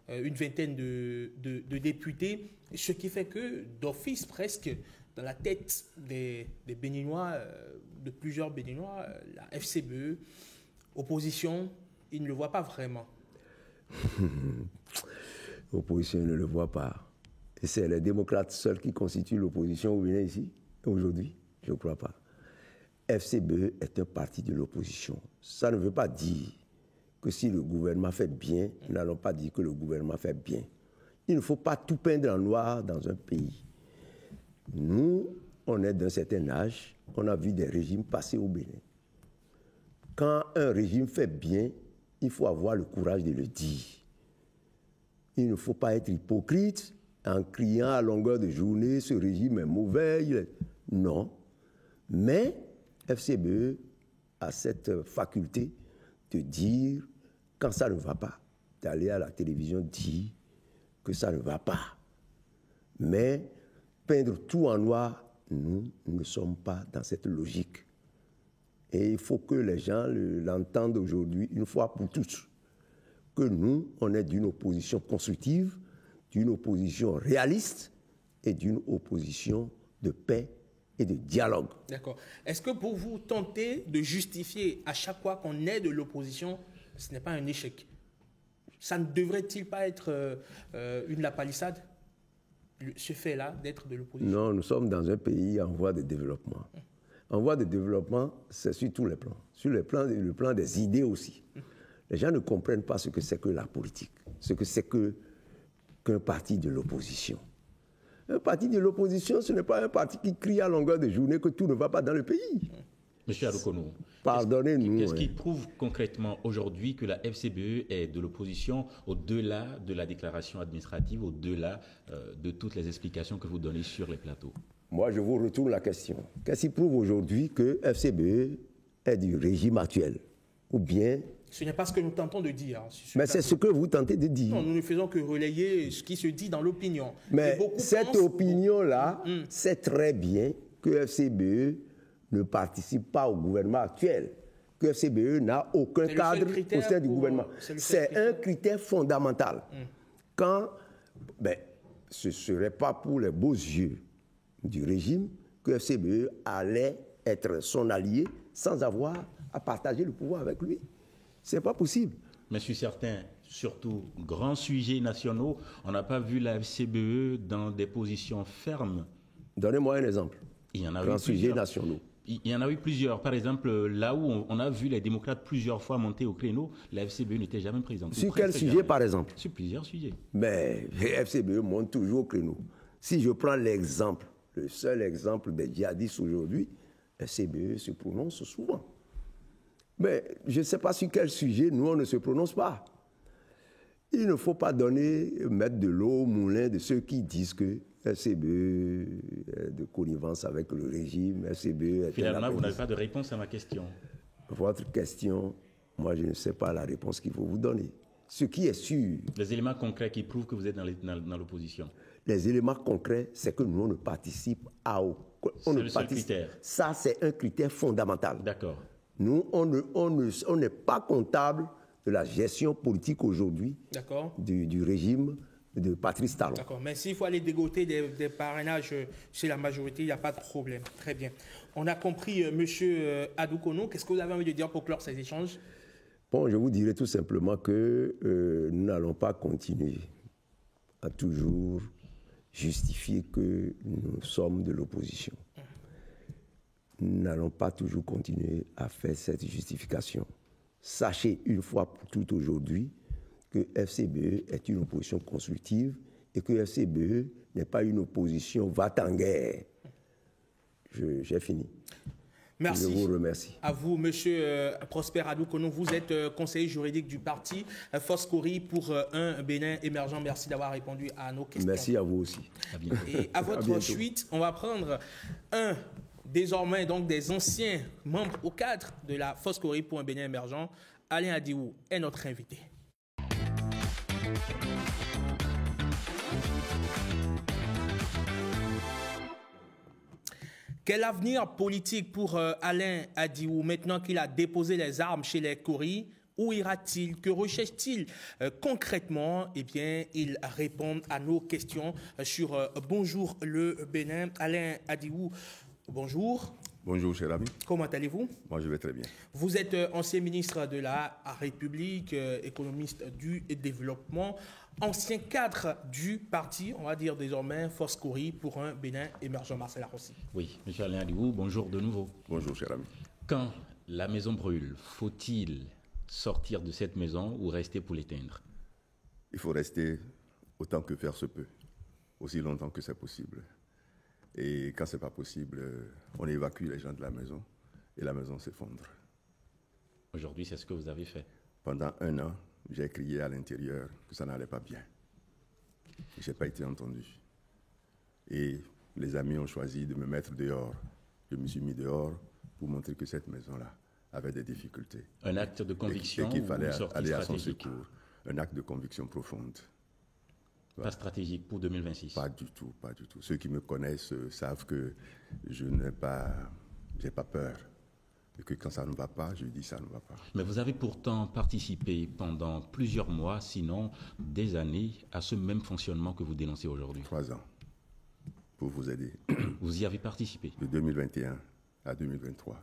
une vingtaine de députés, ce qui fait que, d'office presque, dans la tête des Béninois, de plusieurs Béninois, la FCBE, opposition, ils ne le voient pas vraiment. L'opposition ne le voit pas. c'est les démocrates seuls qui constituent l'opposition au Bénin ici, aujourd'hui? Je ne crois pas. FCBE est un parti de l'opposition. Ça ne veut pas dire que si le gouvernement fait bien, nous n'allons pas dire que le gouvernement fait bien. Il ne faut pas tout peindre en noir dans un pays. Nous, on est d'un certain âge, on a vu des régimes passer au Bénin. Quand un régime fait bien, il faut avoir le courage de le dire. Il ne faut pas être hypocrite en criant à longueur de journée, ce régime est mauvais. Non. Mais FCBE a cette faculté de dire, quand ça ne va pas, d'aller à la télévision dire que ça ne va pas. Mais peindre tout en noir, nous ne sommes pas dans cette logique. Et il faut que les gens l'entendent aujourd'hui, une fois pour toutes, que nous, on est d'une opposition constructive, d'une opposition réaliste et d'une opposition de paix et de dialogue. D'accord. Est-ce que pour vous, tenter de justifier à chaque fois qu'on est de l'opposition, ce n'est pas un échec? Ça ne devrait-il pas être une lapalissade, ce fait-là d'être de l'opposition? Non, nous sommes dans un pays en voie de développement. En voie de développement, c'est sur tous les plans. Sur le plan des idées aussi. Les gens ne comprennent pas ce que c'est que la politique, ce que c'est qu'un parti de l'opposition. Un parti de l'opposition, ce n'est pas un parti qui crie à longueur de journée que tout ne va pas dans le pays. Monsieur Adoukono, pardonnez-nous. Qu'est-ce qui prouve concrètement aujourd'hui que la FCBE est de l'opposition au-delà de la déclaration administrative, au-delà de toutes les explications que vous donnez sur les plateaux? Moi, je vous retourne la question. Qu'est-ce qui prouve aujourd'hui que FCBE est du régime actuel? Ou bien... Ce n'est pas ce que nous tentons de dire. Mais c'est ce que vous tentez de dire. Non, nous ne faisons que relayer ce qui se dit dans l'opinion. Mais cette opinion-là, c'est très bien que FCBE ne participe pas au gouvernement actuel, que FCBE n'a aucun cadre au sein du gouvernement. C'est un critère fondamental. Quand, ce ne serait pas pour les beaux yeux du régime que FCBE allait être son allié sans avoir à partager le pouvoir avec lui. Ce n'est pas possible. Mais sur certains, surtout grands sujets nationaux, on n'a pas vu la FCBE dans des positions fermes. Donnez-moi un exemple. Il y en a grands sujets nationaux. Il y en a eu plusieurs. Par exemple, là où on a vu les démocrates plusieurs fois monter au créneau, la FCBE n'était jamais présente. Sur quel sujet, par exemple? Sur plusieurs sujets. Mais la FCBE monte toujours au créneau. Si je prends l'exemple, le seul exemple des djihadistes aujourd'hui, la FCBE se prononce souvent. Mais je ne sais pas sur quel sujet, nous, on ne se prononce pas. Il ne faut pas mettre de l'eau au moulin de ceux qui disent que FCBE est de connivence avec le régime, FCBE est... Finalement, vous n'avez pas de réponse à ma question. Votre question, moi, je ne sais pas la réponse qu'il faut vous donner. Ce qui est sûr... Les éléments concrets qui prouvent que vous êtes dans l'opposition. Les éléments concrets, c'est que nous, on ne participe à aucun... C'est le seul critère. Ça, c'est un critère fondamental. D'accord. Nous, on n'est pas comptable de la gestion politique aujourd'hui du régime de Patrice Talon. D'accord, mais s'il faut aller dégoter des parrainages chez la majorité, il n'y a pas de problème. Très bien. On a compris, monsieur Adoukono. Qu'est-ce que vous avez envie de dire pour clore ces échanges? Bon, je vous dirais tout simplement que nous n'allons pas continuer à toujours justifier que nous sommes de l'opposition. Nous n'allons pas toujours continuer à faire cette justification. Sachez une fois pour toutes aujourd'hui que FCBE est une opposition constructive et que FCBE n'est pas une opposition va-t-en-guerre. J'ai fini. Merci. Je vous remercie. À vous, monsieur Prosper Adoukono. Vous êtes conseiller juridique du parti Foscori pour un Bénin émergent. Merci d'avoir répondu à nos questions. Merci à vous aussi. Et à votre suite, on va prendre désormais donc des anciens membres au cadre de la Foscori pour un Bénin émergent. Alain Adiou est notre invité. Quel avenir politique pour Alain Adiou maintenant qu'il a déposé les armes chez les Koris? Où ira-t-il? Que recherche-t-il concrètement? Eh bien, il répond à nos questions sur Bonjour le Bénin. Alain Adiou, bonjour. Bonjour, cher ami. Comment allez-vous? Moi, je vais très bien. Vous êtes ancien ministre de la République, économiste du développement. ancien cadre du parti, on va dire désormais Foscori pour un Bénin émergent. Marcel Arrossi. Oui, M. Alain Aliou, bonjour de nouveau. Bonjour, cher ami. Quand la maison brûle, faut-il sortir de cette maison ou rester pour l'éteindre? Il faut rester autant que faire se peut, aussi longtemps que c'est possible. Et quand ce n'est pas possible, on évacue les gens de la maison et la maison s'effondre. Aujourd'hui, c'est ce que vous avez fait. Pendant 1 an, j'ai crié à l'intérieur que ça n'allait pas bien. Je n'ai pas été entendu. Et les amis ont choisi de me mettre dehors. Je me suis mis dehors pour montrer que cette maison-là avait des difficultés. Un acte de conviction et qu'il fallait aller à son stratégique. secours. Un acte de conviction profonde. Pas stratégique pour 2026? Pas du tout, pas du tout. Ceux qui me connaissent savent que je n'ai pas peur. Et que quand ça ne va pas, je dis ça ne va pas. Mais vous avez pourtant participé pendant plusieurs mois, sinon des années, à ce même fonctionnement que vous dénoncez aujourd'hui. 3 ans, pour vous aider. Vous y avez participé? De 2021 à 2023.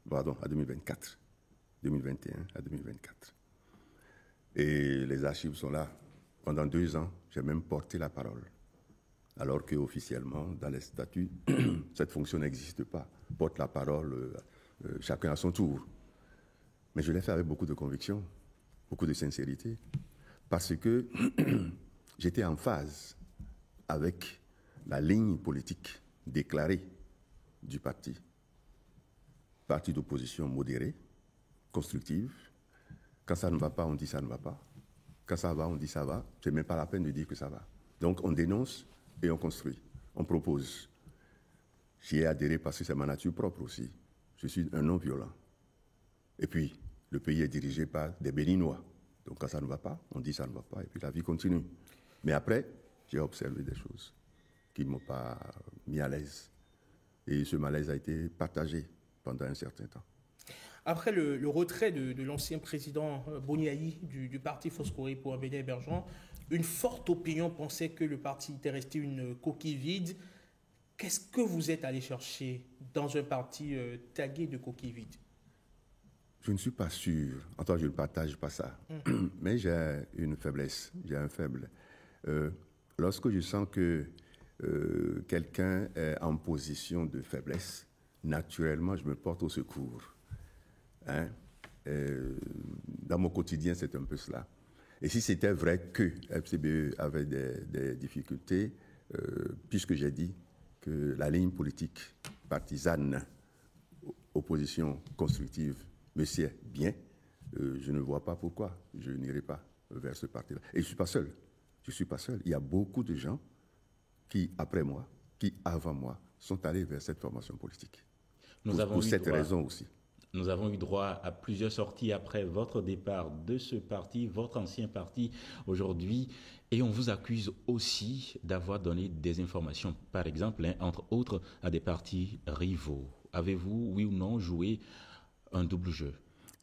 Pardon, à 2024. 2021 à 2024. Et les archives sont là. Pendant 2 ans, j'ai même porté la parole. Alors qu'officiellement, dans les statuts, cette fonction n'existe pas. Porte la parole, chacun à son tour. Mais je l'ai fait avec beaucoup de conviction, beaucoup de sincérité, parce que j'étais en phase avec la ligne politique déclarée du parti. Parti d'opposition modéré, constructive. Quand ça ne va pas, on dit ça ne va pas. Quand ça va, on dit ça va. Ce n'est même pas la peine de dire que ça va. Donc on dénonce et on construit. On propose. J'y ai adhéré parce que c'est ma nature propre aussi. Je suis un non-violent. Et puis, le pays est dirigé par des Béninois. Donc quand ça ne va pas, on dit ça ne va pas. Et puis la vie continue. Mais après, j'ai observé des choses qui ne m'ont pas mis à l'aise. Et ce malaise a été partagé pendant un certain temps. Après le retrait de l'ancien président Boniaï du parti Foscori pour un Bénin émergent, une forte opinion pensait que le parti était resté une coquille vide. Qu'est-ce que vous êtes allé chercher dans un parti tagué de coquilles vides? Je ne suis pas sûr. En tout cas, je ne partage pas ça. Mais j'ai une faiblesse. J'ai un faible. Lorsque je sens que quelqu'un est en position de faiblesse, naturellement, je me porte au secours. Hein? Dans mon quotidien, c'est un peu cela. Et si c'était vrai que FCBE avait des difficultés, puisque j'ai dit que la ligne politique partisane, opposition constructive, me sied bien, je ne vois pas pourquoi je n'irai pas vers ce parti-là. Et je ne suis pas seul. Je ne suis pas seul. Il y a beaucoup de gens qui, après moi, qui, avant moi, sont allés vers cette formation politique. Pour cette raison aussi. Nous avons eu droit à plusieurs sorties après votre départ de ce parti, votre ancien parti aujourd'hui, et on vous accuse aussi d'avoir donné des informations, par exemple, entre autres, à des partis rivaux. Avez-vous, oui ou non, joué un double jeu?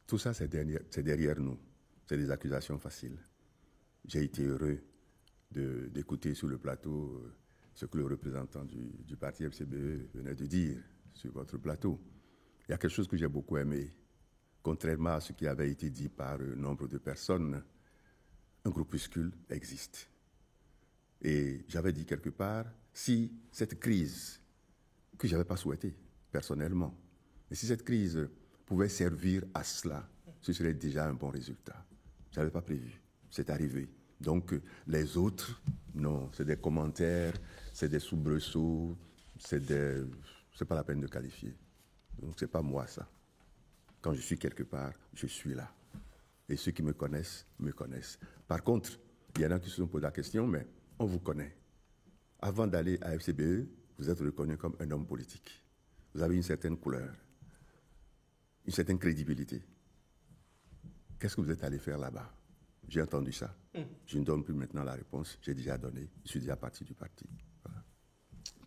Tout ça, c'est derrière nous. C'est des accusations faciles. J'ai été heureux d'écouter sur le plateau ce que le représentant du parti FCBE venait de dire sur votre plateau. Il y a quelque chose que j'ai beaucoup aimé. Contrairement à ce qui avait été dit par nombre de personnes, un groupuscule existe. Et j'avais dit quelque part, si cette crise, que je n'avais pas souhaitée personnellement, mais si cette crise pouvait servir à cela, ce serait déjà un bon résultat. Je n'avais pas prévu, c'est arrivé. Donc les autres, non, c'est des commentaires, c'est des soubresauts, c'est pas la peine de qualifier. Donc c'est pas moi ça. Quand je suis quelque part, je suis là. Et ceux qui me connaissent, me connaissent. Par contre, il y en a qui se sont posé la question, mais on vous connaît. Avant d'aller à FCBE, vous êtes reconnu comme un homme politique. Vous avez une certaine couleur, une certaine crédibilité. Qu'est-ce que vous êtes allé faire là-bas? J'ai entendu ça. Je ne donne plus maintenant la réponse. J'ai déjà donné. Je suis déjà parti du parti. Voilà.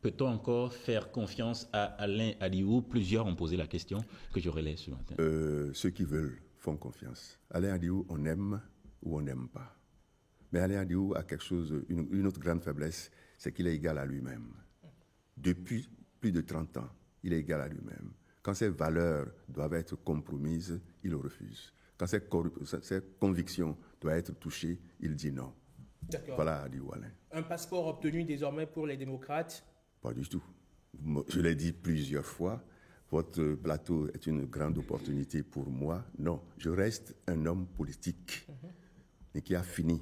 Peut-on encore faire confiance à Alain Aliou? Plusieurs ont posé la question que je relaie ce matin. Ceux qui veulent font confiance. Alain Aliou, on aime ou on n'aime pas. Mais Alain Aliou a quelque chose, une autre grande faiblesse, c'est qu'il est égal à lui-même. Depuis plus de 30 ans, il est égal à lui-même. Quand ses valeurs doivent être compromises, il refuse. Quand ses convictions doivent être touchées, il dit non. D'accord. Voilà Adi Oualin. Un passeport obtenu désormais pour les démocrates? Pas du tout. Je l'ai dit plusieurs fois, votre plateau est une grande opportunité pour moi. Non, je reste un homme politique et qui a fini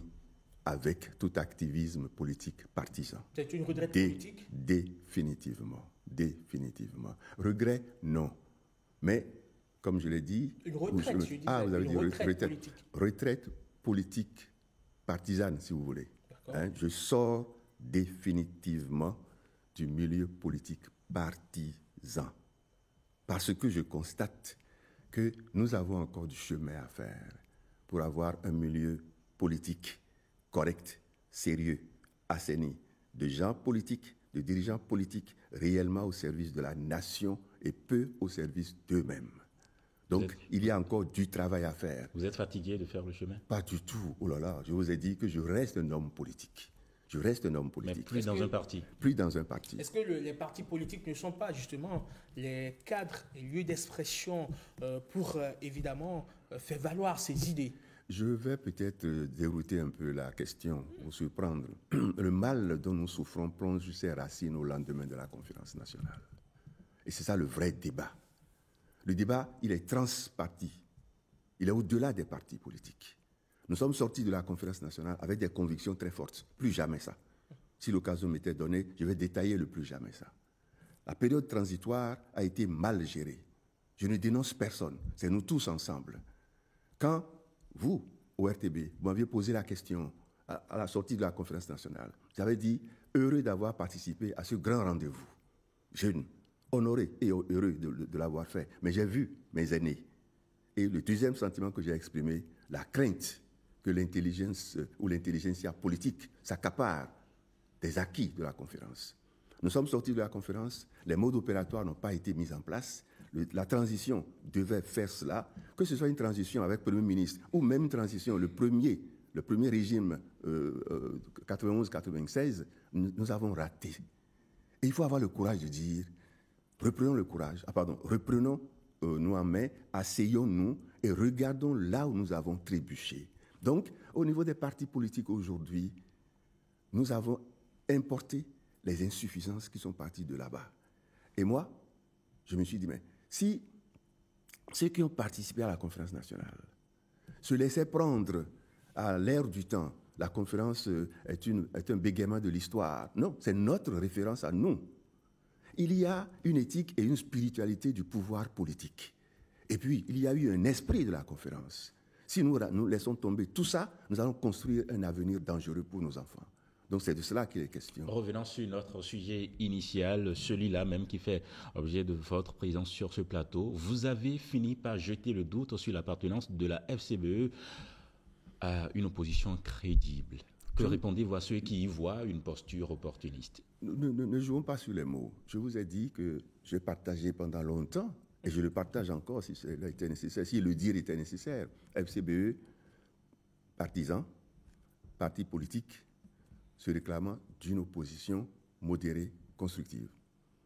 avec tout activisme politique partisan. C'est une retraite politique? Définitivement. Regret, non. Mais, comme je l'ai dit... Une retraite, je dis. Ah, vous avez dit retraite politique. Retraite politique partisane, si vous voulez. Je sors définitivement du milieu politique partisan. Parce que je constate que nous avons encore du chemin à faire pour avoir un milieu politique correct, sérieux, assaini, de gens politiques, de dirigeants politiques réellement au service de la nation et peu au service d'eux-mêmes. Donc, il y a encore du travail à faire. Vous êtes fatigué de faire le chemin? Pas du tout. Oh là là, je vous ai dit que je reste un homme politique. Je reste un homme politique. Mais plus dans un parti. Plus dans un parti. Est-ce que les partis politiques ne sont pas justement les cadres et lieux d'expression pour évidemment faire valoir ces idées? Je vais peut-être dérouter un peu la question ou surprendre. Le mal dont nous souffrons plonge ses racines au lendemain de la conférence nationale. Et c'est ça le vrai débat. Le débat, il est transparti. Il est au-delà des partis politiques. Nous sommes sortis de la conférence nationale avec des convictions très fortes. Plus jamais ça. Si l'occasion m'était donnée, je vais détailler le plus jamais ça. La période transitoire a été mal gérée. Je ne dénonce personne. C'est nous tous ensemble. Quand vous, au RTB, vous m'aviez posé la question à la sortie de la conférence nationale, j'avais dit, heureux d'avoir participé à ce grand rendez-vous. Jeune, honoré et heureux de l'avoir fait. Mais j'ai vu mes aînés. Et le deuxième sentiment que j'ai exprimé, la crainte que l'intelligence ou l'intelligentsia politique s'accapare des acquis de la conférence. Nous sommes sortis de la conférence, les modes opératoires n'ont pas été mis en place, la transition devait faire cela, que ce soit une transition avec le Premier ministre ou même une transition, le premier régime 91-96, nous avons raté. Et il faut avoir le courage de dire, reprenons-nous en main, asseyons-nous et regardons là où nous avons trébuché. Donc, au niveau des partis politiques aujourd'hui, nous avons importé les insuffisances qui sont parties de là-bas. Et moi, je me suis dit, mais si ceux qui ont participé à la conférence nationale se laissaient prendre à l'ère du temps, la conférence est un bégaiement de l'histoire. Non, c'est notre référence à nous. Il y a une éthique et une spiritualité du pouvoir politique. Et puis, il y a eu un esprit de la conférence. Si nous laissons tomber tout ça, nous allons construire un avenir dangereux pour nos enfants. Donc c'est de cela qu'il est question. Revenons sur notre sujet initial, celui-là même qui fait objet de votre présence sur ce plateau. Vous avez fini par jeter le doute sur l'appartenance de la FCBE à une opposition crédible. Que répondez-vous à ceux qui y voient une posture opportuniste? Ne jouons pas sur les mots. Je vous ai dit que j'ai partagé pendant longtemps, et je le partage encore si cela était nécessaire, si le dire était nécessaire. FCBE, partisan, parti politique, se réclamant d'une opposition modérée, constructive.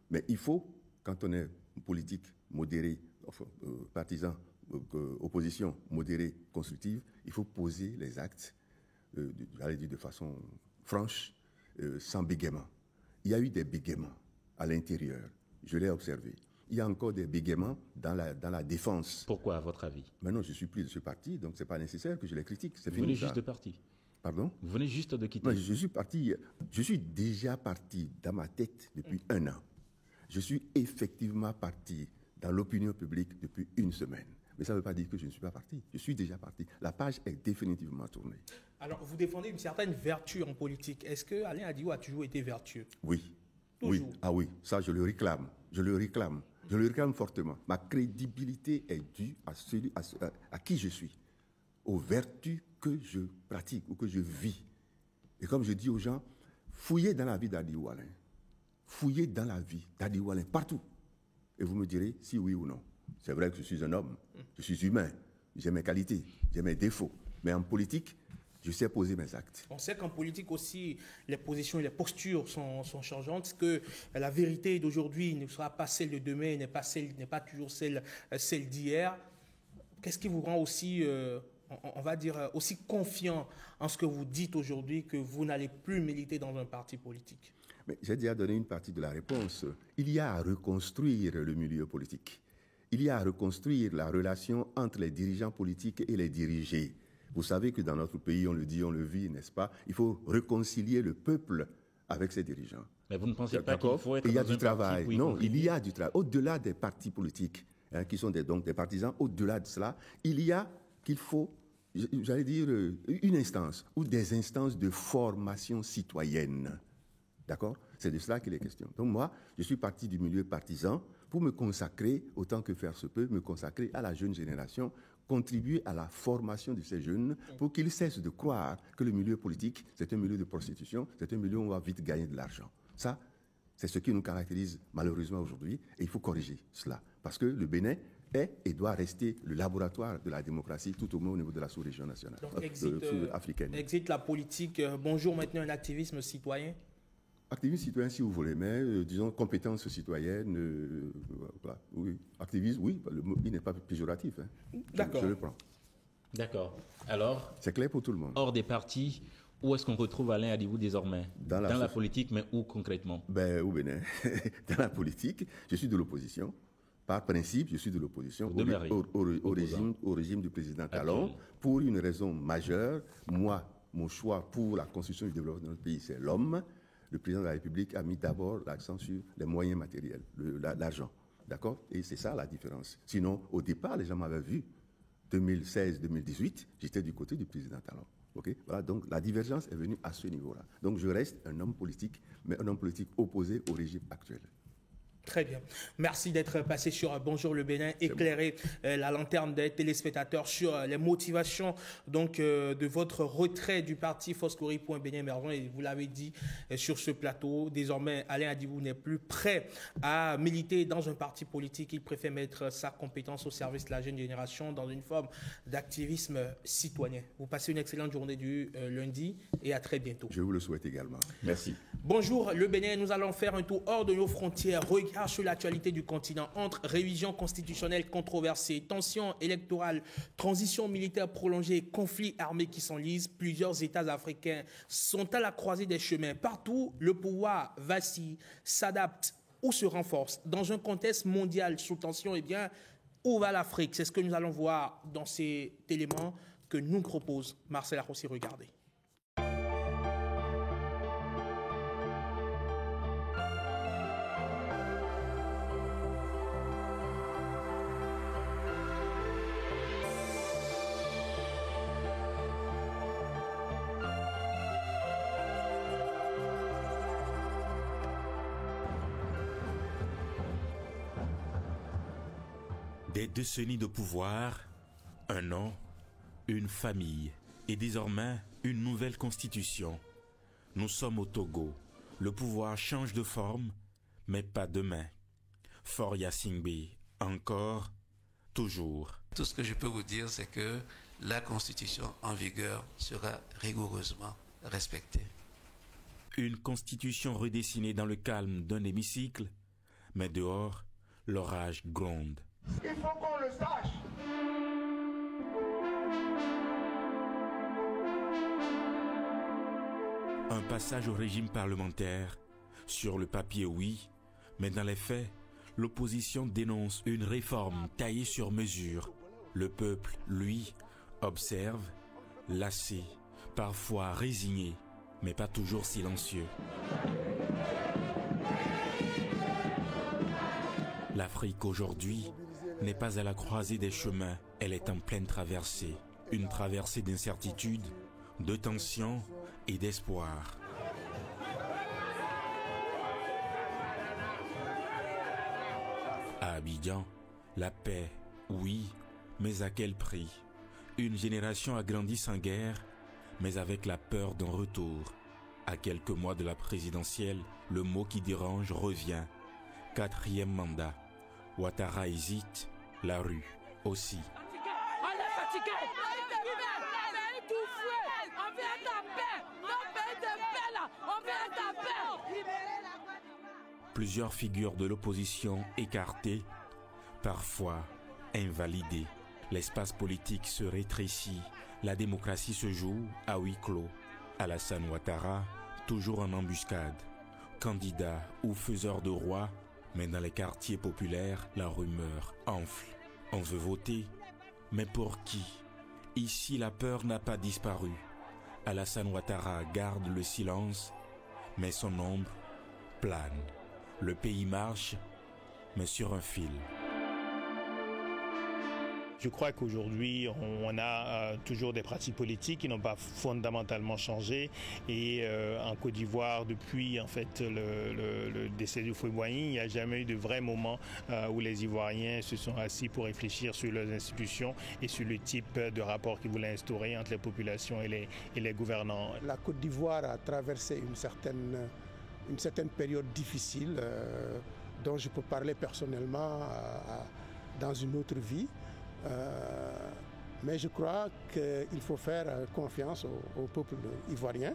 Mais il faut, quand on est politique modérée, partisan, opposition modérée, constructive, il faut poser les actes, j'allais dire de façon franche, sans bégaiement. Il y a eu des bégaiements à l'intérieur, je l'ai observé. Il y a encore des bégaiements dans la défense. Pourquoi, à votre avis? Maintenant, je ne suis plus de ce parti, donc ce n'est pas nécessaire que je les critique. Vous venez juste de partir. Pardon? Vous venez juste de quitter. Non, je suis déjà parti dans ma tête depuis 1 an. Je suis effectivement parti dans l'opinion publique depuis 1 semaine. Mais ça ne veut pas dire que je ne suis pas parti. Je suis déjà parti. La page est définitivement tournée. Alors, vous défendez une certaine vertu en politique. Est-ce que Alain Adio a toujours été vertueux? Oui. Toujours. Oui. Ah oui, ça je le réclame. Je le réclame fortement. Ma crédibilité est due à qui je suis, aux vertus que je pratique ou que je vis. Et comme je dis aux gens, fouillez dans la vie d'Adi Oualin. Fouillez dans la vie d'Adi Oualin, partout. Et vous me direz si oui ou non. C'est vrai que je suis un homme, je suis humain, j'ai mes qualités, j'ai mes défauts. Mais en politique, je sais poser mes actes. On sait qu'en politique aussi, les positions et les postures sont changeantes, que la vérité d'aujourd'hui ne sera pas celle de demain, n'est pas toujours celle d'hier. Qu'est-ce qui vous rend aussi on va dire, aussi confiant en ce que vous dites aujourd'hui que vous n'allez plus militer dans un parti politique? Mais j'ai déjà donné une partie de la réponse. Il y a à reconstruire le milieu politique. Il y a à reconstruire la relation entre les dirigeants politiques et les dirigés. Vous savez que dans notre pays, on le dit, on le vit, n'est-ce pas? Il faut réconcilier le peuple avec ses dirigeants. Mais vous ne pensez pas qu'il faut être il y a dans du un travail. parti Non, il y a du travail. Au-delà des partis politiques, qui sont donc des partisans, au-delà de cela, qu'il faut, j'allais dire, une instance ou des instances de formation citoyenne. D'accord? C'est de cela qu'il est question. Donc moi, je suis parti du milieu partisan pour me consacrer, autant que faire se peut, me consacrer à la jeune génération, contribuer à la formation de ces jeunes pour qu'ils cessent de croire que le milieu politique, c'est un milieu de prostitution, c'est un milieu où on va vite gagner de l'argent. Ça, c'est ce qui nous caractérise malheureusement aujourd'hui et il faut corriger cela. Parce que le Bénin est et doit rester le laboratoire de la démocratie tout au moins au niveau de la sous-région nationale, africaine. Exit la politique, bonjour maintenant un activisme citoyen? Activisme citoyen, si vous voulez, mais disons compétence citoyenne, voilà, oui. Activisme, oui, le mot, il n'est pas péjoratif. Hein. D'accord. Je le prends. D'accord. Alors, c'est clair pour tout le monde. Hors des partis, où est-ce qu'on retrouve Alain Hadibou désormais? Dans la politique, mais où concrètement? Au Bénin. Dans la politique, je suis de l'opposition. Par principe, je suis de l'opposition au régime du président Talon pour une raison majeure. Moi, mon choix pour la construction du développement de notre pays, c'est l'homme. Le président de la République a mis d'abord l'accent sur les moyens matériels, l'argent. D'accord? Et c'est ça la différence. Sinon, au départ, les gens m'avaient vu. 2016-2018, j'étais du côté du président Talon. Okay? Voilà, donc la divergence est venue à ce niveau-là. Donc je reste un homme politique, mais un homme politique opposé au régime actuel. Très bien. Merci d'être passé sur Bonjour le Bénin, éclairer la lanterne des téléspectateurs sur les motivations donc, de votre retrait du parti Foscori.Bénin émergent. Et vous l'avez dit sur ce plateau, désormais Alain Hadibou n'est plus prêt à militer dans un parti politique. Il préfère mettre sa compétence au service de la jeune génération dans une forme d'activisme citoyen. Vous passez une excellente journée du lundi et à très bientôt. Je vous le souhaite également. Merci. Bonjour le Bénin, nous allons faire un tour hors de nos frontières. Regard sur l'actualité du continent entre révision constitutionnelle controversée, tensions électorales, transition militaire prolongée, conflits armés qui s'enlisent. Plusieurs États africains sont à la croisée des chemins. Partout, le pouvoir vacille, s'adapte ou se renforce. Dans un contexte mondial sous tension, où va l'Afrique? C'est ce que nous allons voir dans cet élément que nous propose Marcel Arrossi. Regardez. Des décennies de pouvoir, un nom, une famille et désormais une nouvelle constitution. Nous sommes au Togo. Le pouvoir change de forme, mais pas de main. Faure Gnassingbé, encore, toujours. Tout ce que je peux vous dire, c'est que la constitution en vigueur sera rigoureusement respectée. Une constitution redessinée dans le calme d'un hémicycle, mais dehors, l'orage gronde. Il faut qu'on le sache. Un passage au régime parlementaire. Sur le papier, oui, mais dans les faits, l'opposition dénonce une réforme taillée sur mesure. Le peuple, lui, observe, lassé, parfois résigné, mais pas toujours silencieux. L'Afrique aujourd'hui n'est pas à la croisée des chemins, elle est en pleine traversée. Une traversée d'incertitude, de tension et d'espoir. À Abidjan, la paix, oui, mais à quel prix? Une génération a grandi sans guerre, mais avec la peur d'un retour. À quelques mois de la présidentielle, le mot qui dérange revient. 4e mandat. Ouattara hésite, la rue aussi. On est fatigué. On est étouffé. On veut ta paix. Notre pays de paix là. On veut ta paix. Plusieurs figures de l'opposition écartées, parfois invalidées. L'espace politique se rétrécit, la démocratie se joue à huis clos. Alassane Ouattara, toujours en embuscade, candidat ou faiseur de roi, mais dans les quartiers populaires, la rumeur enfle. On veut voter, mais pour qui? Ici, la peur n'a pas disparu. Alassane Ouattara garde le silence, mais son ombre plane. Le pays marche, mais sur un fil. Je crois qu'aujourd'hui, on a toujours des pratiques politiques qui n'ont pas fondamentalement changé. Et en Côte d'Ivoire, depuis en fait le décès du Houphouët-Boigny, il n'y a jamais eu de vrai moment où les Ivoiriens se sont assis pour réfléchir sur leurs institutions et sur le type de rapport qu'ils voulaient instaurer entre les populations et les gouvernants. La Côte d'Ivoire a traversé une certaine période difficile dont je peux parler personnellement dans une autre vie. Mais je crois qu'il faut faire confiance au peuple ivoirien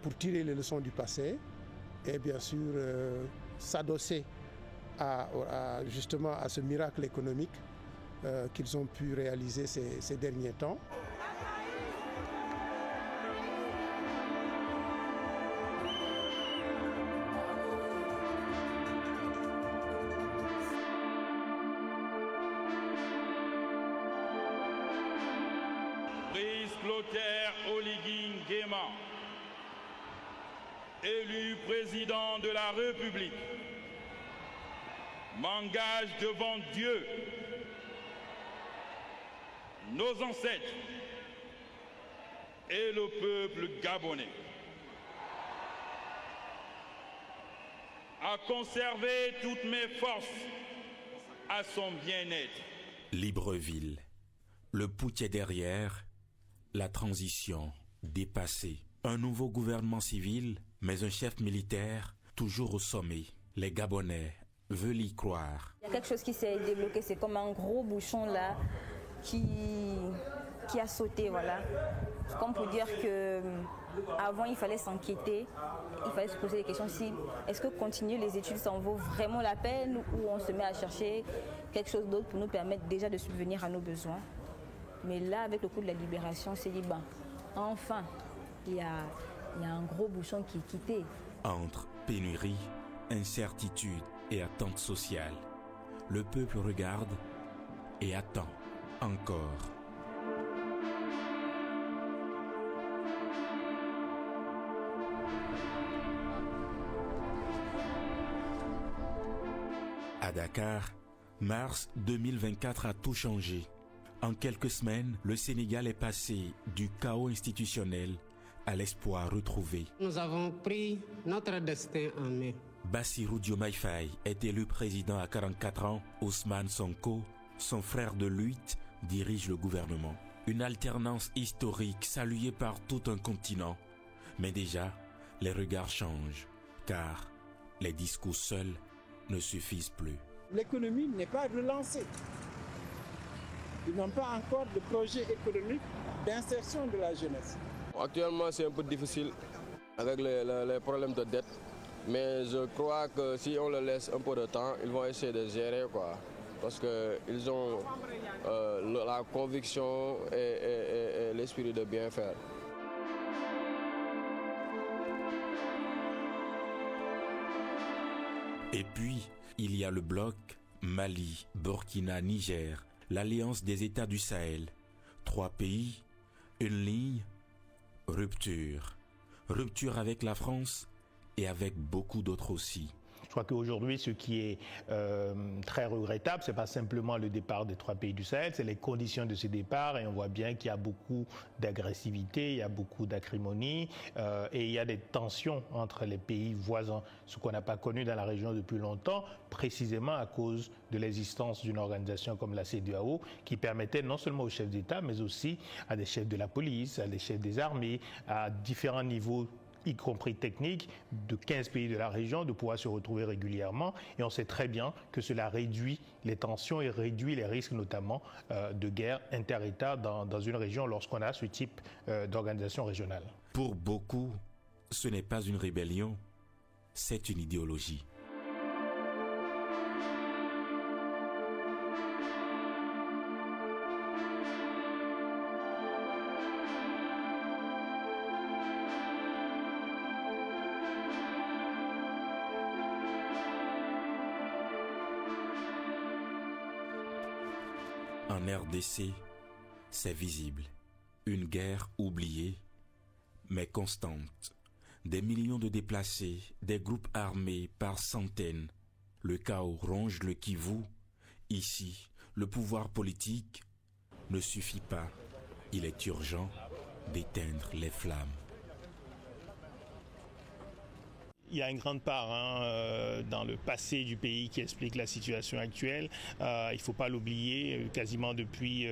pour tirer les leçons du passé et bien sûr s'adosser justement à ce miracle économique qu'ils ont pu réaliser ces derniers temps. Élu président de la République, m'engage devant Dieu, nos ancêtres et le peuple gabonais à conserver toutes mes forces à son bien-être. Libreville, le putsch est derrière, la transition dépassée. Un nouveau gouvernement civil, mais un chef militaire toujours au sommet. Les Gabonais veulent y croire. Il y a quelque chose qui s'est débloqué, c'est comme un gros bouchon là qui a sauté, voilà. C'est comme pour dire que avant il fallait s'inquiéter, il fallait se poser des questions si est-ce que continuer les études ça en vaut vraiment la peine ou on se met à chercher quelque chose d'autre pour nous permettre déjà de subvenir à nos besoins. Mais là avec le coup de la libération, on s'est dit enfin il y a un gros bouchon qui est quitté. Entre pénurie, incertitude et attente sociale, le peuple regarde et attend encore. À Dakar, mars 2024 a tout changé. En quelques semaines, le Sénégal est passé du chaos institutionnel à l'espoir retrouvé. Nous avons pris notre destin en main. Bassirou Diomaye Faye est élu président à 44 ans. Ousmane Sonko, son frère de lutte, dirige le gouvernement. Une alternance historique saluée par tout un continent. Mais déjà, les regards changent, car les discours seuls ne suffisent plus. L'économie n'est pas relancée. Ils n'ont pas encore de projet économique d'insertion de la jeunesse. Actuellement, c'est un peu difficile avec les problèmes de dette. Mais je crois que si on leur laisse un peu de temps, ils vont essayer de gérer, quoi. Parce qu'ils ont la conviction et l'esprit de bien faire. Et puis, il y a le bloc Mali, Burkina, Niger, l'Alliance des États du Sahel. 3 pays, une ligne, rupture. Rupture avec la France et avec beaucoup d'autres aussi. Je crois qu'aujourd'hui, ce qui est très regrettable, ce n'est pas simplement le départ des 3 pays du Sahel, c'est les conditions de ce départ. Et on voit bien qu'il y a beaucoup d'agressivité, il y a beaucoup d'acrimonie et il y a des tensions entre les pays voisins, ce qu'on n'a pas connu dans la région depuis longtemps, précisément à cause de l'existence d'une organisation comme la CEDEAO qui permettait non seulement aux chefs d'État, mais aussi à des chefs de la police, à des chefs des armées, à différents niveaux y compris techniques, de 15 pays de la région, de pouvoir se retrouver régulièrement. Et on sait très bien que cela réduit les tensions et réduit les risques notamment de guerre inter-États dans une région lorsqu'on a ce type d'organisation régionale. Pour beaucoup, ce n'est pas une rébellion, c'est une idéologie. En RDC, c'est visible. Une guerre oubliée, mais constante. Des millions de déplacés, des groupes armés par centaines. Le chaos ronge le Kivu. Ici, le pouvoir politique ne suffit pas. Il est urgent d'éteindre les flammes. Il y a une grande part dans le passé du pays qui explique la situation actuelle. Il ne faut pas l'oublier, quasiment depuis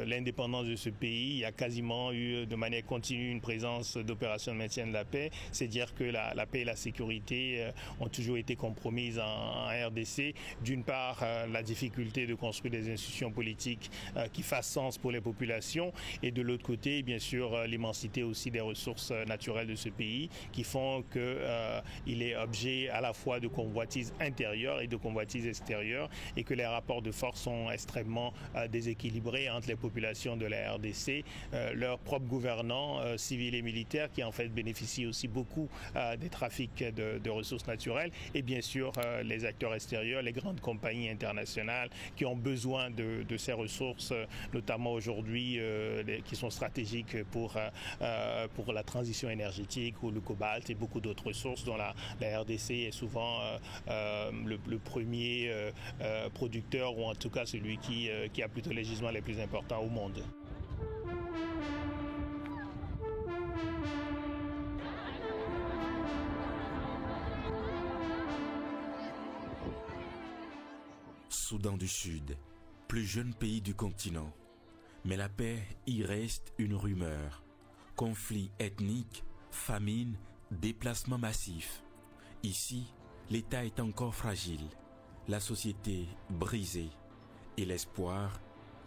l'indépendance de ce pays, il y a quasiment eu de manière continue une présence d'opérations de maintien de la paix. C'est dire que la paix et la sécurité ont toujours été compromises en RDC. D'une part, la difficulté de construire des institutions politiques qui fassent sens pour les populations, et de l'autre côté, bien sûr, l'immensité aussi des ressources naturelles de ce pays qui font que il est objet à la fois de convoitises intérieures et de convoitises extérieures, et que les rapports de force sont extrêmement déséquilibrés entre les populations de la RDC, leurs propres gouvernants civils et militaires qui en fait bénéficient aussi beaucoup des trafics de ressources naturelles, et bien sûr les acteurs extérieurs, les grandes compagnies internationales qui ont besoin de ces ressources, notamment aujourd'hui qui sont stratégiques pour la transition énergétique, ou le cobalt et beaucoup d'autres ressources dont la RDC est souvent le premier producteur, ou en tout cas celui qui a plutôt les gisements les plus importants au monde. Soudan du Sud, plus jeune pays du continent, mais la paix y reste une rumeur. Conflits ethniques, famine, déplacements massifs. Ici, l'État est encore fragile, la société brisée et l'espoir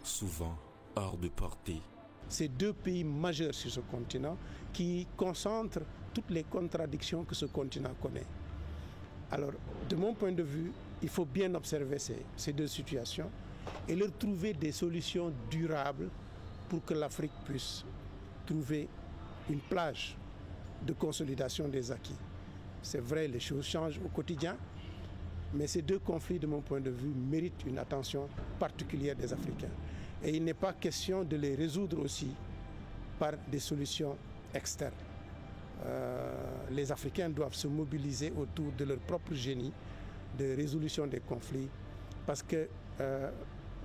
souvent hors de portée. C'est deux pays majeurs sur ce continent qui concentrent toutes les contradictions que ce continent connaît. Alors, de mon point de vue, il faut bien observer ces deux situations et leur trouver des solutions durables pour que l'Afrique puisse trouver une plage de consolidation des acquis. C'est vrai, les choses changent au quotidien, mais ces deux conflits, de mon point de vue, méritent une attention particulière des Africains. Et il n'est pas question de les résoudre aussi par des solutions externes. Les Africains doivent se mobiliser autour de leur propre génie de résolution des conflits, parce que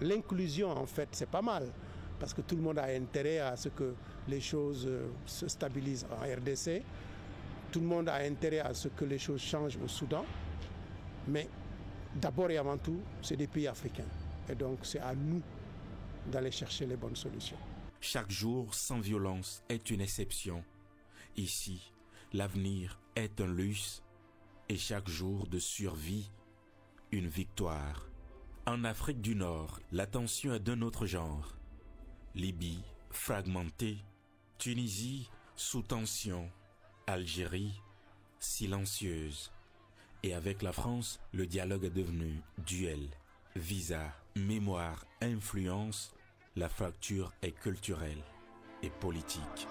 l'inclusion, en fait, c'est pas mal, parce que tout le monde a intérêt à ce que les choses se stabilisent en RDC, tout le monde a intérêt à ce que les choses changent au Soudan, mais d'abord et avant tout, c'est des pays africains. Et donc, c'est à nous d'aller chercher les bonnes solutions. Chaque jour sans violence est une exception. Ici, l'avenir est un luxe et chaque jour de survie, une victoire. En Afrique du Nord, la tension est d'un autre genre. Libye, fragmentée. Tunisie, sous tension. Algérie, silencieuse. Et avec la France, le dialogue est devenu duel. Visa, mémoire, influence, la fracture est culturelle et politique.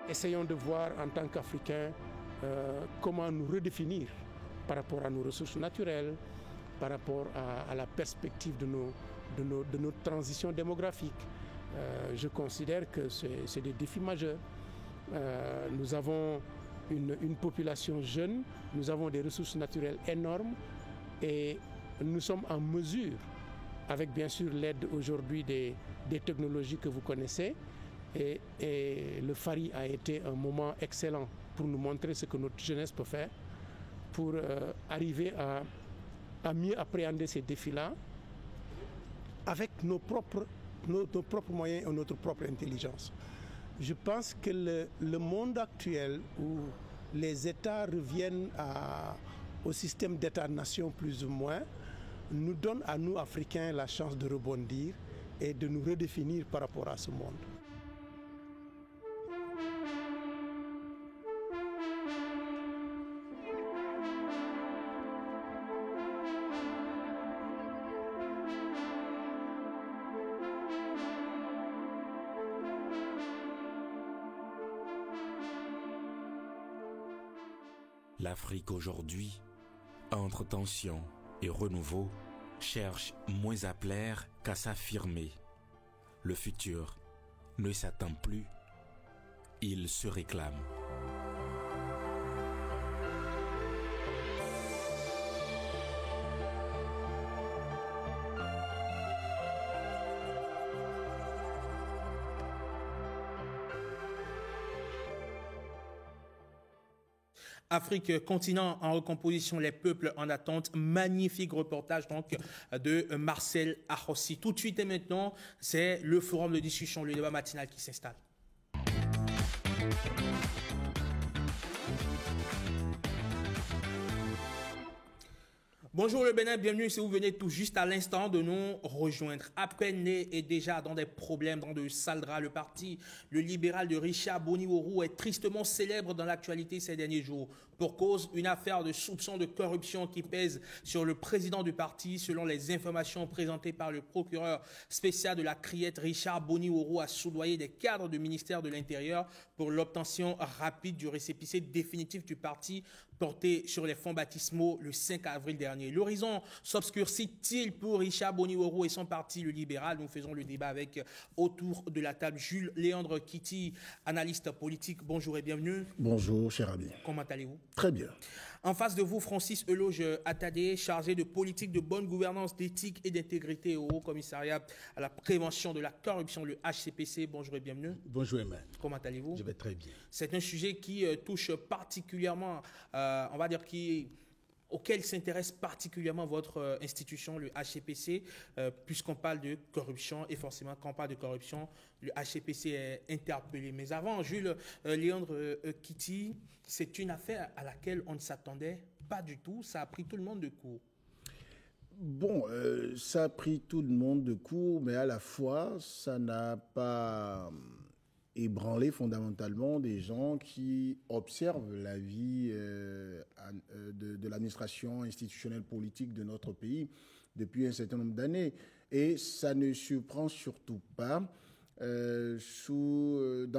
Essayons de voir en tant qu'Africains comment nous redéfinir par rapport à nos ressources naturelles, par rapport à la perspective de notre transition démographique. Je considère que c'est des défis majeurs. Nous avons une population jeune, nous avons des ressources naturelles énormes et nous sommes en mesure, avec bien sûr l'aide aujourd'hui des technologies que vous connaissez, et le Fari a été un moment excellent pour nous montrer ce que notre jeunesse peut faire pour arriver à mieux appréhender ces défis-là avec nos propres moyens et notre propre intelligence. Je pense que le monde actuel où les États reviennent au système d'État-nation plus ou moins nous donne à nous, Africains, la chance de rebondir et de nous redéfinir par rapport à ce monde. L'Afrique aujourd'hui, entre tension et renouveau, cherche moins à plaire qu'à s'affirmer. Le futur ne s'attend plus, il se réclame. Afrique, continent en recomposition, les peuples en attente. Magnifique reportage donc de Marcel Arrossi. Tout de suite et maintenant, c'est le forum de discussion, le débat matinal qui s'installe. Bonjour le Bénin, bienvenue si vous venez tout juste à l'instant de nous rejoindre. À peine né et déjà dans des problèmes, dans de sales draps, le parti, le libéral de Richard Boniworou est tristement célèbre dans l'actualité ces derniers jours. Pour cause, une affaire de soupçon de corruption qui pèse sur le président du parti. Selon les informations présentées par le procureur spécial de la Criette, Richard Boniworou a soudoyé des cadres du ministère de l'Intérieur pour l'obtention rapide du récépissé définitif du parti porté sur les fonds baptismaux le 5 avril dernier. L'horizon s'obscurcit-il pour Richard Boniworou et son parti, le libéral? Nous faisons le débat avec, autour de la table, Jules Léandre Kitty, analyste politique. Bonjour et bienvenue. Bonjour, cher ami. Comment allez-vous? Très bien. En face de vous, Francis Eloge Attadé, chargé de politique de bonne gouvernance, d'éthique et d'intégrité au Haut Commissariat à la prévention de la corruption, le HCPC. Bonjour et bienvenue. Bonjour, Emmanuel. Comment allez-vous? Je vais très bien. C'est un sujet qui touche particulièrement, on va dire, auquel s'intéresse particulièrement votre institution, le HCPC, puisqu'on parle de corruption, et forcément, quand on parle de corruption, le HCPC est interpellé. Mais avant, Jules Léandre Kitty, c'est une affaire à laquelle on ne s'attendait pas du tout. Ça a pris tout le monde de court. Bon, ça a pris tout le monde de court, mais à la fois, ça n'a pas ébranlé fondamentalement des gens qui observent la vie de l'administration institutionnelle politique de notre pays depuis un certain nombre d'années. Et ça ne surprend surtout pas dans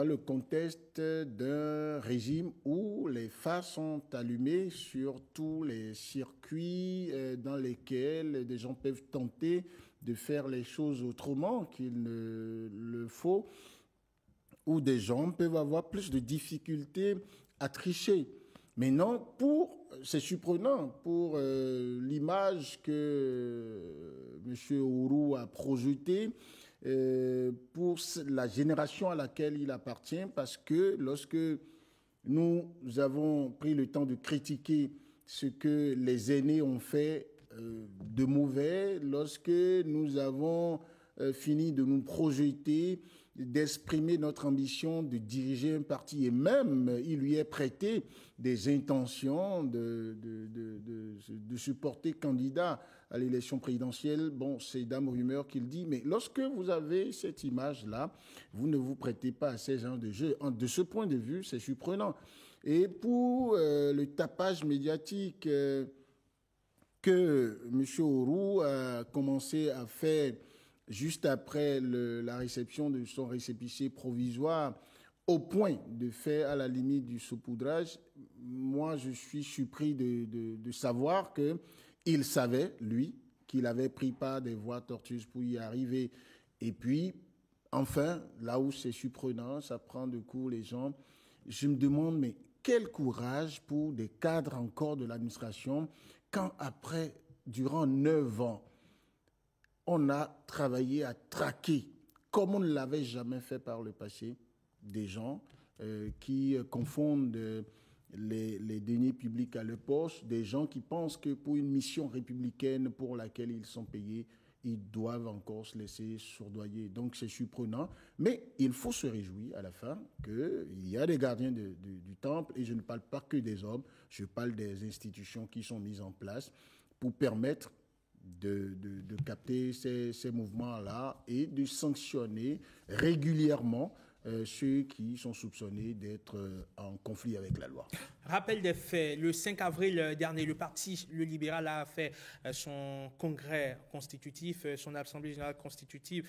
le contexte d'un régime où les phares sont allumés sur tous les circuits dans lesquels des gens peuvent tenter de faire les choses autrement qu'il ne le faut, où des gens peuvent avoir plus de difficultés à tricher. Mais non, c'est surprenant pour l'image que M. Ourou a projetée pour la génération à laquelle il appartient, parce que lorsque nous avons pris le temps de critiquer ce que les aînés ont fait de mauvais, lorsque nous avons fini de nous projeter, d'exprimer notre ambition de diriger un parti, et même il lui est prêté des intentions de se porter candidat à l'élection présidentielle. Bon, c'est dame rumeur qu'il dit, mais lorsque vous avez cette image-là, vous ne vous prêtez pas à ces genres de jeu. De ce point de vue, c'est surprenant. Et pour le tapage médiatique que M. Ourou a commencé à faire juste après la réception de son récépissé provisoire, au point de faire à la limite du saupoudrage, moi je suis surpris de savoir qu'il savait, lui, qu'il avait pris part des voies tortueuses pour y arriver. Et puis, enfin, là où c'est surprenant, ça prend de court les gens, je me demande, mais quel courage pour des cadres encore de l'administration quand après, durant 9 ans, on a travaillé à traquer, comme on ne l'avait jamais fait par le passé, des gens qui confondent les deniers publics à leur poche, des gens qui pensent que pour une mission républicaine pour laquelle ils sont payés, ils doivent encore se laisser sourdoyer. Donc c'est surprenant, mais il faut se réjouir à la fin qu'il y a des gardiens du temple, et je ne parle pas que des hommes, je parle des institutions qui sont mises en place pour permettre de capter ces mouvements-là et de sanctionner régulièrement ceux qui sont soupçonnés d'être en conflit avec la loi. Rappel des faits, le 5 avril dernier, le Parti le libéral a fait son congrès constitutif, son assemblée générale constitutive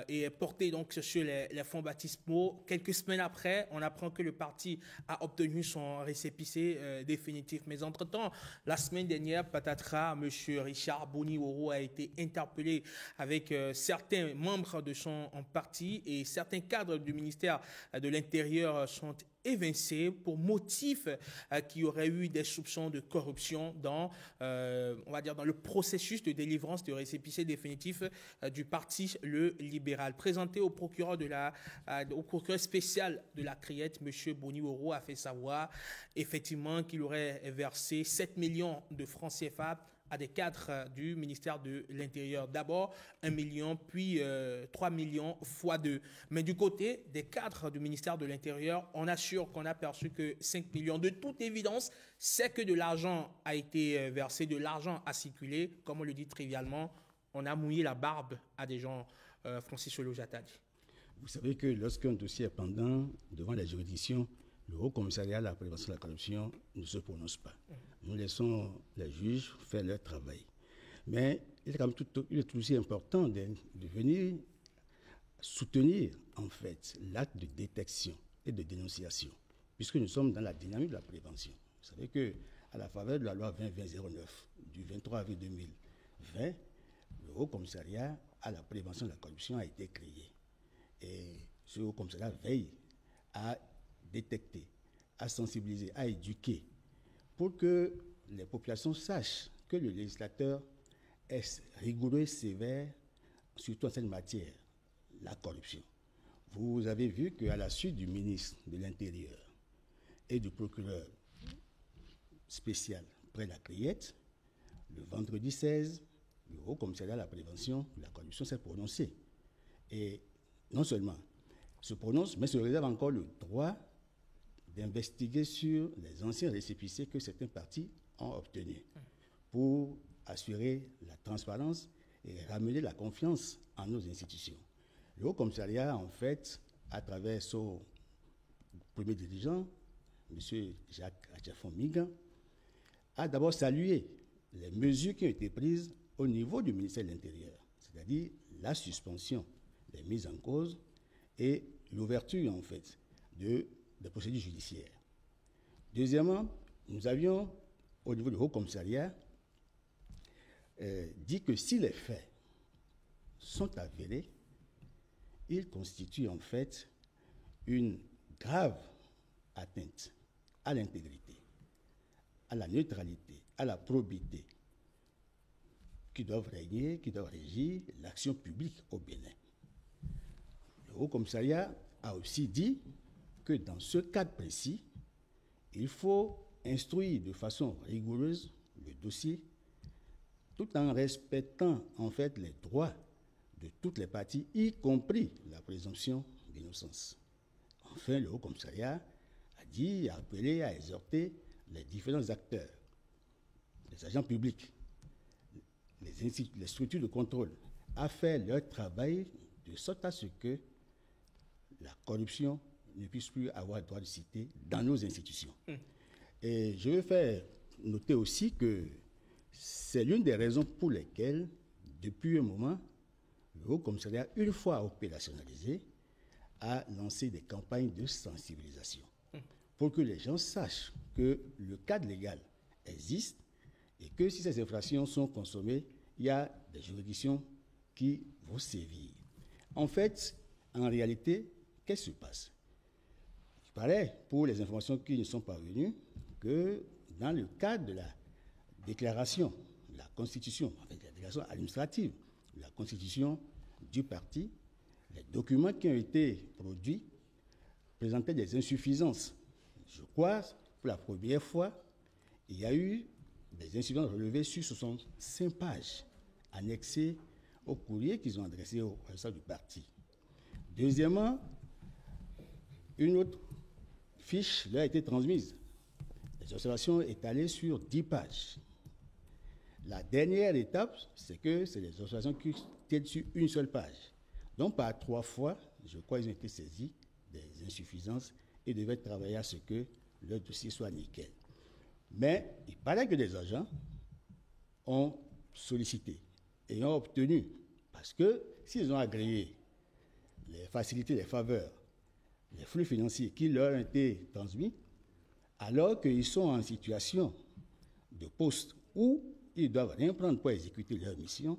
et porté donc sur les fonds baptismaux. Quelques semaines après, on apprend que le parti a obtenu son récépissé définitif. Mais entre-temps, la semaine dernière, patatras, M. Richard Boniworo a été interpellé avec certains membres de son parti et certains cadres du ministère de l'Intérieur sont évincés pour motif qu'il y aurait eu des soupçons de corruption dans, on va dire, dans le processus de délivrance de récépissé définitif du Parti le libéral. Présenté au procureur au procureur spécial de la Criette, M. Boniworo a fait savoir effectivement qu'il aurait versé 7 millions de francs CFA à des cadres du ministère de l'Intérieur. D'abord 1 million, puis 3 millions fois 2. Mais du côté des cadres du ministère de l'Intérieur, on assure qu'on a perçu que 5 millions. De toute évidence, c'est que de l'argent a été versé, de l'argent a circulé. Comme on le dit trivialement, on a mouillé la barbe à des gens. Francis Solojata dit. Vous savez que lorsqu'un dossier est pendant devant la juridiction, le Haut Commissariat à la prévention de la corruption ne se prononce pas. Nous laissons les juges faire leur travail. Mais il est tout aussi important de venir soutenir en fait l'acte de détection et de dénonciation, puisque nous sommes dans la dynamique de la prévention. Vous savez qu'à la faveur de la loi 20-20-09 du 23 avril 2020, le Haut Commissariat à la prévention de la corruption a été créé. Et ce Haut Commissariat veille à détecter, à sensibiliser, à éduquer, pour que les populations sachent que le législateur est rigoureux et sévère, surtout en cette matière, la corruption. Vous avez vu qu'à la suite du ministre de l'Intérieur et du procureur spécial près la Criette, le vendredi 16, le Haut Commissariat à la prévention de la corruption s'est prononcé. Et non seulement se prononce, mais se réserve encore le droit d'investiguer sur les anciens récépissés que certains partis ont obtenus pour assurer la transparence et ramener la confiance en nos institutions. Le Haut Commissariat, en fait, à travers son premier dirigeant, M. Jacques Adjafon-Migan, a d'abord salué les mesures qui ont été prises au niveau du ministère de l'Intérieur, c'est-à-dire la suspension des mises en cause et l'ouverture, en fait, des procédures judiciaires. Deuxièmement, nous avions, au niveau du Haut Commissariat, dit que si les faits sont avérés, ils constituent en fait une grave atteinte à l'intégrité, à la neutralité, à la probité qui doivent régner, qui doivent régir l'action publique au Bénin. Le Haut Commissariat a aussi dit que dans ce cadre précis, il faut instruire de façon rigoureuse le dossier tout en respectant en fait les droits de toutes les parties, y compris la présomption d'innocence. Enfin, le Haut Commissariat a dit, a appelé, a exhorté les différents acteurs, les agents publics, les structures de contrôle, à faire leur travail de sorte à ce que la corruption ne puisse plus avoir droit de cité dans nos institutions. Et je veux faire noter aussi que c'est l'une des raisons pour lesquelles, depuis un moment, le Haut Commissariat, une fois opérationnalisé, a lancé des campagnes de sensibilisation pour que les gens sachent que le cadre légal existe et que si ces infractions sont consommées, il y a des juridictions qui vont sévir. En fait, en réalité, qu'est-ce qui se passe? Il paraît, pour les informations qui ne sont parvenues, que dans le cadre de la déclaration, la constitution, en fait, la déclaration administrative, la constitution du parti, les documents qui ont été produits présentaient des insuffisances. Je crois, pour la première fois, il y a eu des insuffisances relevées sur 65 pages, annexées au courrier qu'ils ont adressé au responsable du parti. Deuxièmement, une autre fiche leur a été transmise. Les observations étalées sur 10 pages. La dernière étape, c'est que c'est les associations qui tiennent sur une seule page. Donc, par 3 fois, je crois qu'ils ont été saisis des insuffisances et devaient travailler à ce que le dossier soit nickel. Mais il paraît que des agents ont sollicité et ont obtenu, parce que s'ils ont agréé les facilités, les faveurs, les flux financiers qui leur ont été transmis, alors qu'ils sont en situation de poste où ils doivent rien prendre pour exécuter leur mission,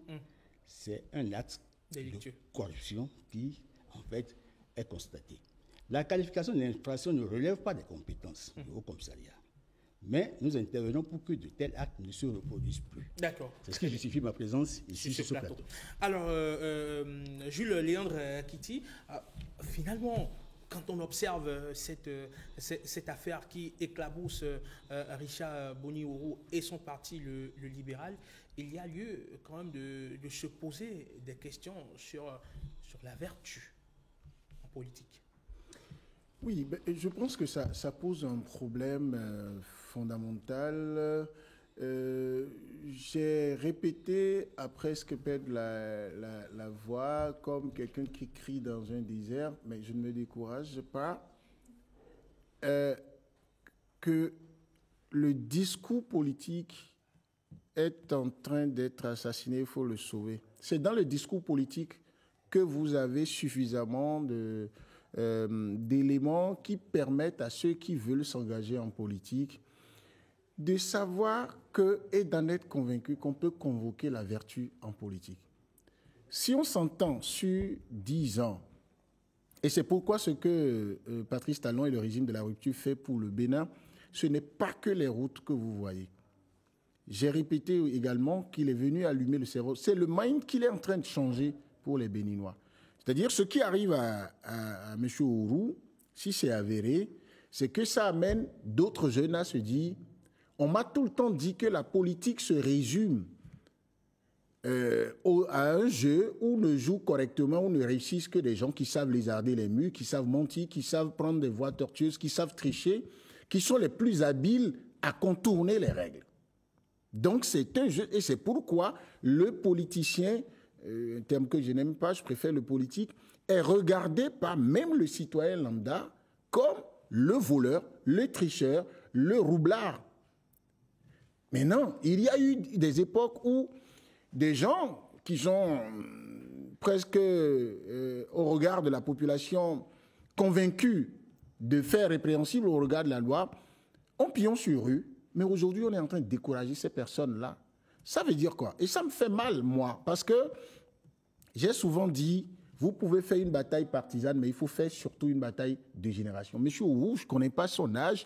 c'est un acte de corruption qui, en fait, est constaté. La qualification de l'infraction ne relève pas des compétences du Haut Commissariat. Mais nous intervenons pour que de tels actes ne se reproduisent plus. D'accord. C'est ce qui justifie ma présence ici sur ce plateau. Alors, Jules Léandre Kitty, finalement, quand on observe cette affaire qui éclabousse Richard Boni-Uru et son parti, le libéral, il y a lieu quand même de se poser des questions sur la vertu en politique. Oui, je pense que ça pose un problème fondamental. J'ai répété à presque perdre la voix comme quelqu'un qui crie dans un désert, mais je ne me décourage pas, que le discours politique est en train d'être assassiné, il faut le sauver. C'est dans le discours politique que vous avez suffisamment d'éléments qui permettent à ceux qui veulent s'engager en politique de savoir et d'en être convaincu qu'on peut convoquer la vertu en politique. Si on s'entend sur 10 ans, et c'est pourquoi ce que Patrice Talon et le régime de la rupture fait pour le Bénin, ce n'est pas que les routes que vous voyez. J'ai répété également qu'il est venu allumer le cerveau. C'est le mind qu'il est en train de changer pour les Béninois. C'est-à-dire, ce qui arrive à M. Uru, si c'est avéré, c'est que ça amène d'autres jeunes à se dire, on m'a tout le temps dit que la politique se résume à un jeu où ne jouent correctement, où ne réussissent que des gens qui savent lézarder les murs, qui savent mentir, qui savent prendre des voies tortueuses, qui savent tricher, qui sont les plus habiles à contourner les règles. Donc c'est un jeu, et c'est pourquoi le politicien, un terme que je n'aime pas, je préfère le politique, est regardé par même le citoyen lambda comme le voleur, le tricheur, le roublard. Mais non, il y a eu des époques où des gens qui sont presque au regard de la population convaincus de faire répréhensible au regard de la loi, ont pillon sur rue. Mais aujourd'hui, on est en train de décourager ces personnes-là. Ça veut dire quoi? Et ça me fait mal, moi, parce que j'ai souvent dit, vous pouvez faire une bataille partisane, mais il faut faire surtout une bataille de génération. Monsieur Uru, je ne connais pas son âge,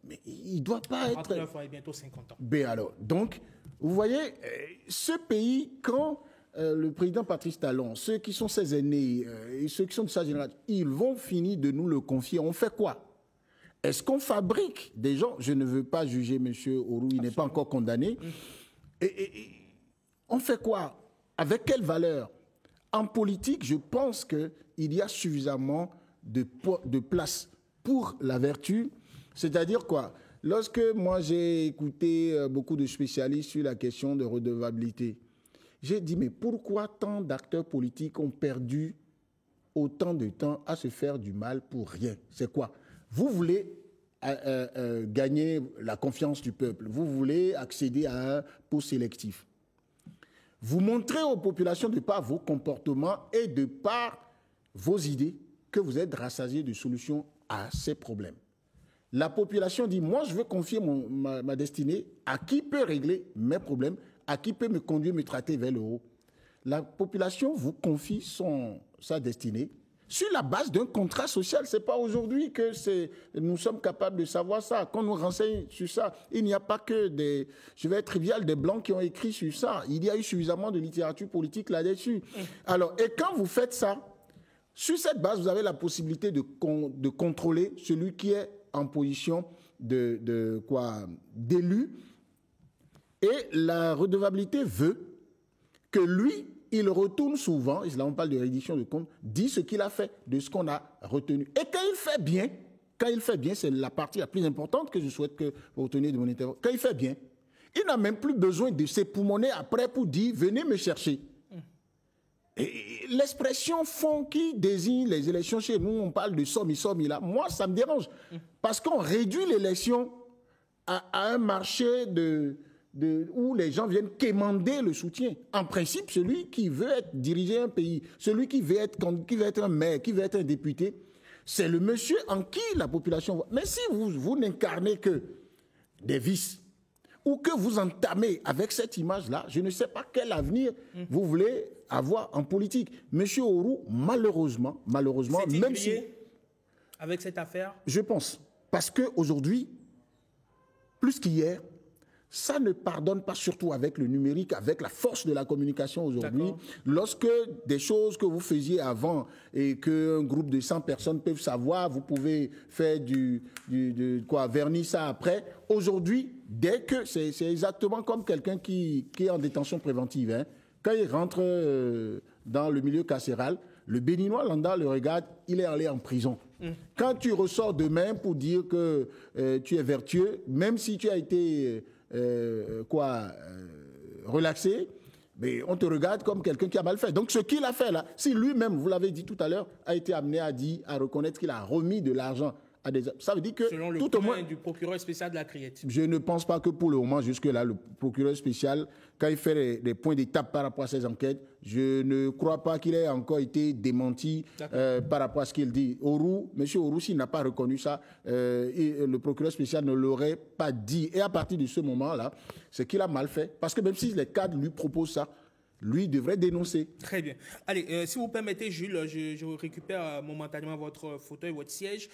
mais il ne doit pas être... 39 ans et bientôt 50 ans. Ben alors, donc, vous voyez, ce pays, quand le président Patrice Talon, ceux qui sont ses aînés et ceux qui sont de sa génération, ils vont finir de nous le confier, on fait quoi? Est-ce qu'on fabrique des gens? Je ne veux pas juger M. Uru, il n'est pas encore condamné. Et on fait quoi? Avec quelle valeur? En politique, je pense qu'il y a suffisamment de place pour la vertu. C'est-à-dire quoi? Lorsque moi j'ai écouté beaucoup de spécialistes sur la question de redevabilité, j'ai dit, mais pourquoi tant d'acteurs politiques ont perdu autant de temps à se faire du mal pour rien? C'est quoi? Vous voulez gagner la confiance du peuple, vous voulez accéder à un poste sélectif. Vous montrez aux populations de par vos comportements et de par vos idées que vous êtes rassasiés de solutions à ces problèmes. La population dit, moi je veux confier ma destinée à qui peut régler mes problèmes, à qui peut me conduire, me traiter vers le haut. La population vous confie sa destinée sur la base d'un contrat social. Ce n'est pas aujourd'hui que nous sommes capables de savoir ça. Quand on nous renseigne sur ça, il n'y a pas que je vais être trivial, des blancs qui ont écrit sur ça. Il y a eu suffisamment de littérature politique là-dessus. Alors, et quand vous faites ça, sur cette base, vous avez la possibilité de contrôler celui qui est en position d'élu. Et la redevabilité veut que lui, il retourne souvent, et là on parle de reddition de compte, dit ce qu'il a fait, de ce qu'on a retenu. Et quand il fait bien, c'est la partie la plus importante que je souhaite que vous reteniez de mon intervention, quand il fait bien, Il n'a même plus besoin de s'époumoner après pour dire « venez me chercher ». L'expression fond qui désigne les élections chez nous, on parle de somme là. Moi, ça me dérange. Parce qu'on réduit l'élection à un marché où les gens viennent quémander le soutien. En principe, celui qui veut diriger un pays, celui qui veut être un maire, qui veut être un député, c'est le monsieur en qui la population voit. Mais si vous n'incarnez que des vices, ou que vous entamez avec cette image-là, je ne sais pas quel avenir vous voulez avoir en politique. Monsieur Auroux, malheureusement, même si... avec cette affaire? Je pense. Parce qu'aujourd'hui, plus qu'hier, ça ne pardonne pas, surtout avec le numérique, avec la force de la communication aujourd'hui. Lorsque des choses que vous faisiez avant et qu'un groupe de 100 personnes peuvent savoir, vous pouvez faire vernir ça après. Aujourd'hui, dès que c'est exactement comme quelqu'un qui est en détention préventive. Hein. Quand il rentre dans le milieu carcéral, le Béninois lambda le regarde, il est allé en prison. Quand tu ressors demain pour dire que tu es vertueux, même si tu as été relaxé, mais on te regarde comme quelqu'un qui a mal fait. Donc ce qu'il a fait là, si lui-même, vous l'avez dit tout à l'heure, a été amené à reconnaître qu'il a remis de l'argent à des... Ça veut dire que... Selon le tout au moins du procureur spécial de la Criette. Je ne pense pas que pour le moment, jusque-là, le procureur spécial, quand il fait les points d'étape par rapport à ces enquêtes, je ne crois pas qu'il ait encore été démenti par rapport à ce qu'il dit. M. Auroux, s'il n'a pas reconnu ça, le procureur spécial ne l'aurait pas dit. Et à partir de ce moment-là, c'est qu'il a mal fait. Parce que même si les cadres lui proposent ça, lui devrait dénoncer. Très bien. Allez, si vous permettez, Jules, je récupère momentanément votre fauteuil, votre siège,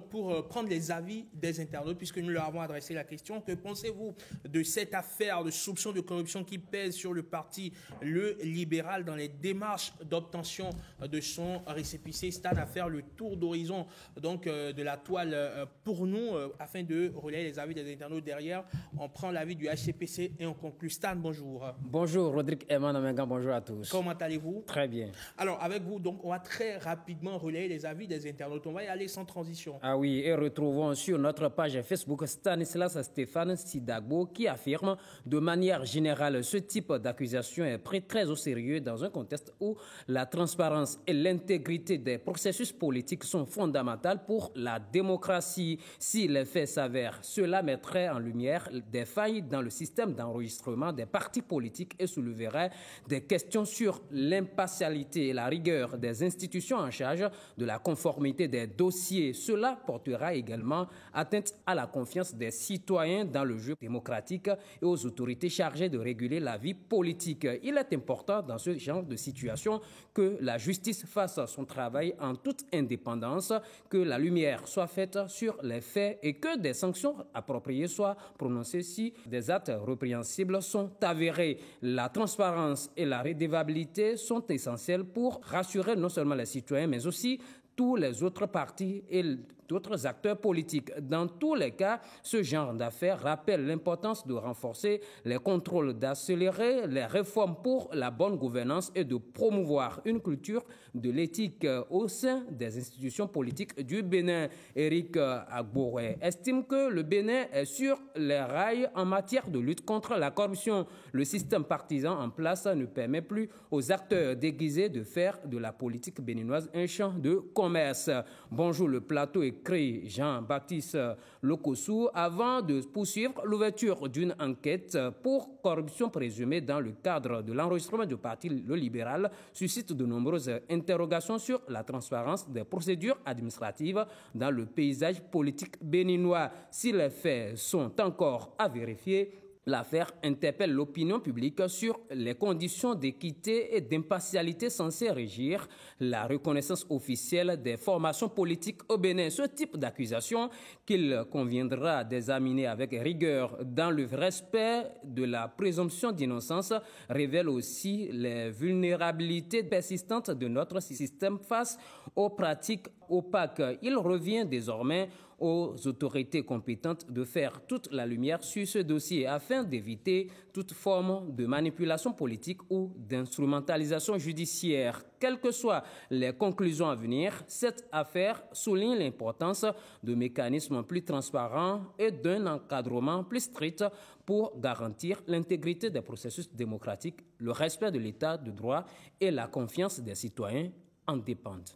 pour prendre les avis des internautes, puisque nous leur avons adressé la question. Que pensez-vous de cette affaire de soupçon de corruption qui pèse sur le parti Le Libéral dans les démarches d'obtention de son récépissé? C'est une affaire le tour d'horizon donc de la toile pour nous, afin de relayer les avis des internautes derrière. On prend l'avis du HCPC et on conclut. Stan, bonjour. Bonjour, Rodrigue. Bonjour à tous. Comment allez-vous? Très bien. Alors, avec vous, donc, on va très rapidement relayer les avis des internautes. On va y aller sans transition. Ah oui, et retrouvons sur notre page Facebook Stanislas Stéphane Sidagbo qui affirme de manière générale ce type d'accusation est pris très au sérieux dans un contexte où la transparence et l'intégrité des processus politiques sont fondamentales pour la démocratie. Si les faits s'avèrent, cela mettrait en lumière des failles dans le système d'enregistrement des partis politiques et souleverait des questions sur l'impartialité et la rigueur des institutions en charge de la conformité des dossiers. Cela portera également atteinte à la confiance des citoyens dans le jeu démocratique et aux autorités chargées de réguler la vie politique. Il est important dans ce genre de situation que la justice fasse son travail en toute indépendance, que la lumière soit faite sur les faits et que des sanctions appropriées soient prononcées si des actes répréhensibles sont avérés. La transparence et la redevabilité sont essentielles pour rassurer non seulement les citoyens, mais aussi tous les autres partis et d'autres acteurs politiques. Dans tous les cas, ce genre d'affaires rappelle l'importance de renforcer les contrôles, d'accélérer les réformes pour la bonne gouvernance et de promouvoir une culture de l'éthique au sein des institutions politiques du Bénin. Éric Agbouré estime que le Bénin est sur les rails en matière de lutte contre la corruption. Le système partisan en place ne permet plus aux acteurs déguisés de faire de la politique béninoise un champ de commerce. Bonjour le plateau, écrit Jean-Baptiste Lokossou, avant de poursuivre l'ouverture d'une enquête pour corruption présumée dans le cadre de l'enregistrement du parti Le Libéral suscite de nombreuses interrogations sur la transparence des procédures administratives dans le paysage politique béninois. Si les faits sont encore à vérifier, l'affaire interpelle l'opinion publique sur les conditions d'équité et d'impartialité censées régir la reconnaissance officielle des formations politiques au Bénin. Ce type d'accusation qu'il conviendra d'examiner avec rigueur dans le respect de la présomption d'innocence révèle aussi les vulnérabilités persistantes de notre système face aux pratiques opaques. Il revient désormais aux autorités compétentes de faire toute la lumière sur ce dossier afin d'éviter toute forme de manipulation politique ou d'instrumentalisation judiciaire. Quelles que soient les conclusions à venir, cette affaire souligne l'importance de mécanismes plus transparents et d'un encadrement plus strict pour garantir l'intégrité des processus démocratiques, le respect de l'état de droit et la confiance des citoyens en dépendent.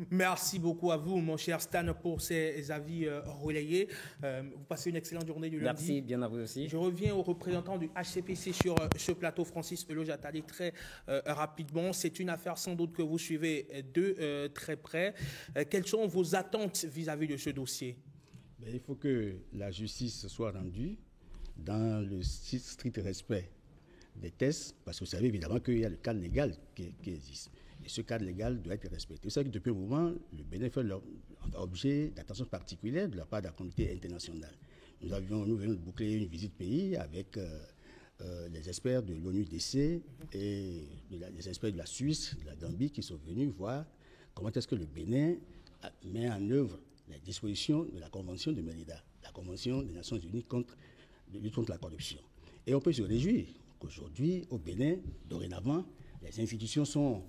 Merci beaucoup à vous, mon cher Stan, pour ces avis relayés. Vous passez une excellente journée du lundi. Merci, bien à vous aussi. Je reviens au représentant du HCPC sur ce plateau, Francis Eloge-Attali, très rapidement. C'est une affaire sans doute que vous suivez de très près. Quelles sont vos attentes vis-à-vis de ce dossier? Il faut que la justice soit rendue dans le strict respect des tests, parce que vous savez évidemment qu'il y a le cadre légal qui existe. Et ce cadre légal doit être respecté. Vous savez que depuis un moment, le Bénin fait l'objet d'attention particulière de la part de la communauté internationale. Nous venons de boucler une visite pays avec les experts de l'ONU-DC et les experts de la Suisse, de la Gambie, qui sont venus voir comment est-ce que le Bénin met en œuvre les dispositions de la Convention de Mérida, la Convention des Nations Unies de lutte contre la corruption. Et on peut se réjouir qu'aujourd'hui, au Bénin, dorénavant, les institutions sont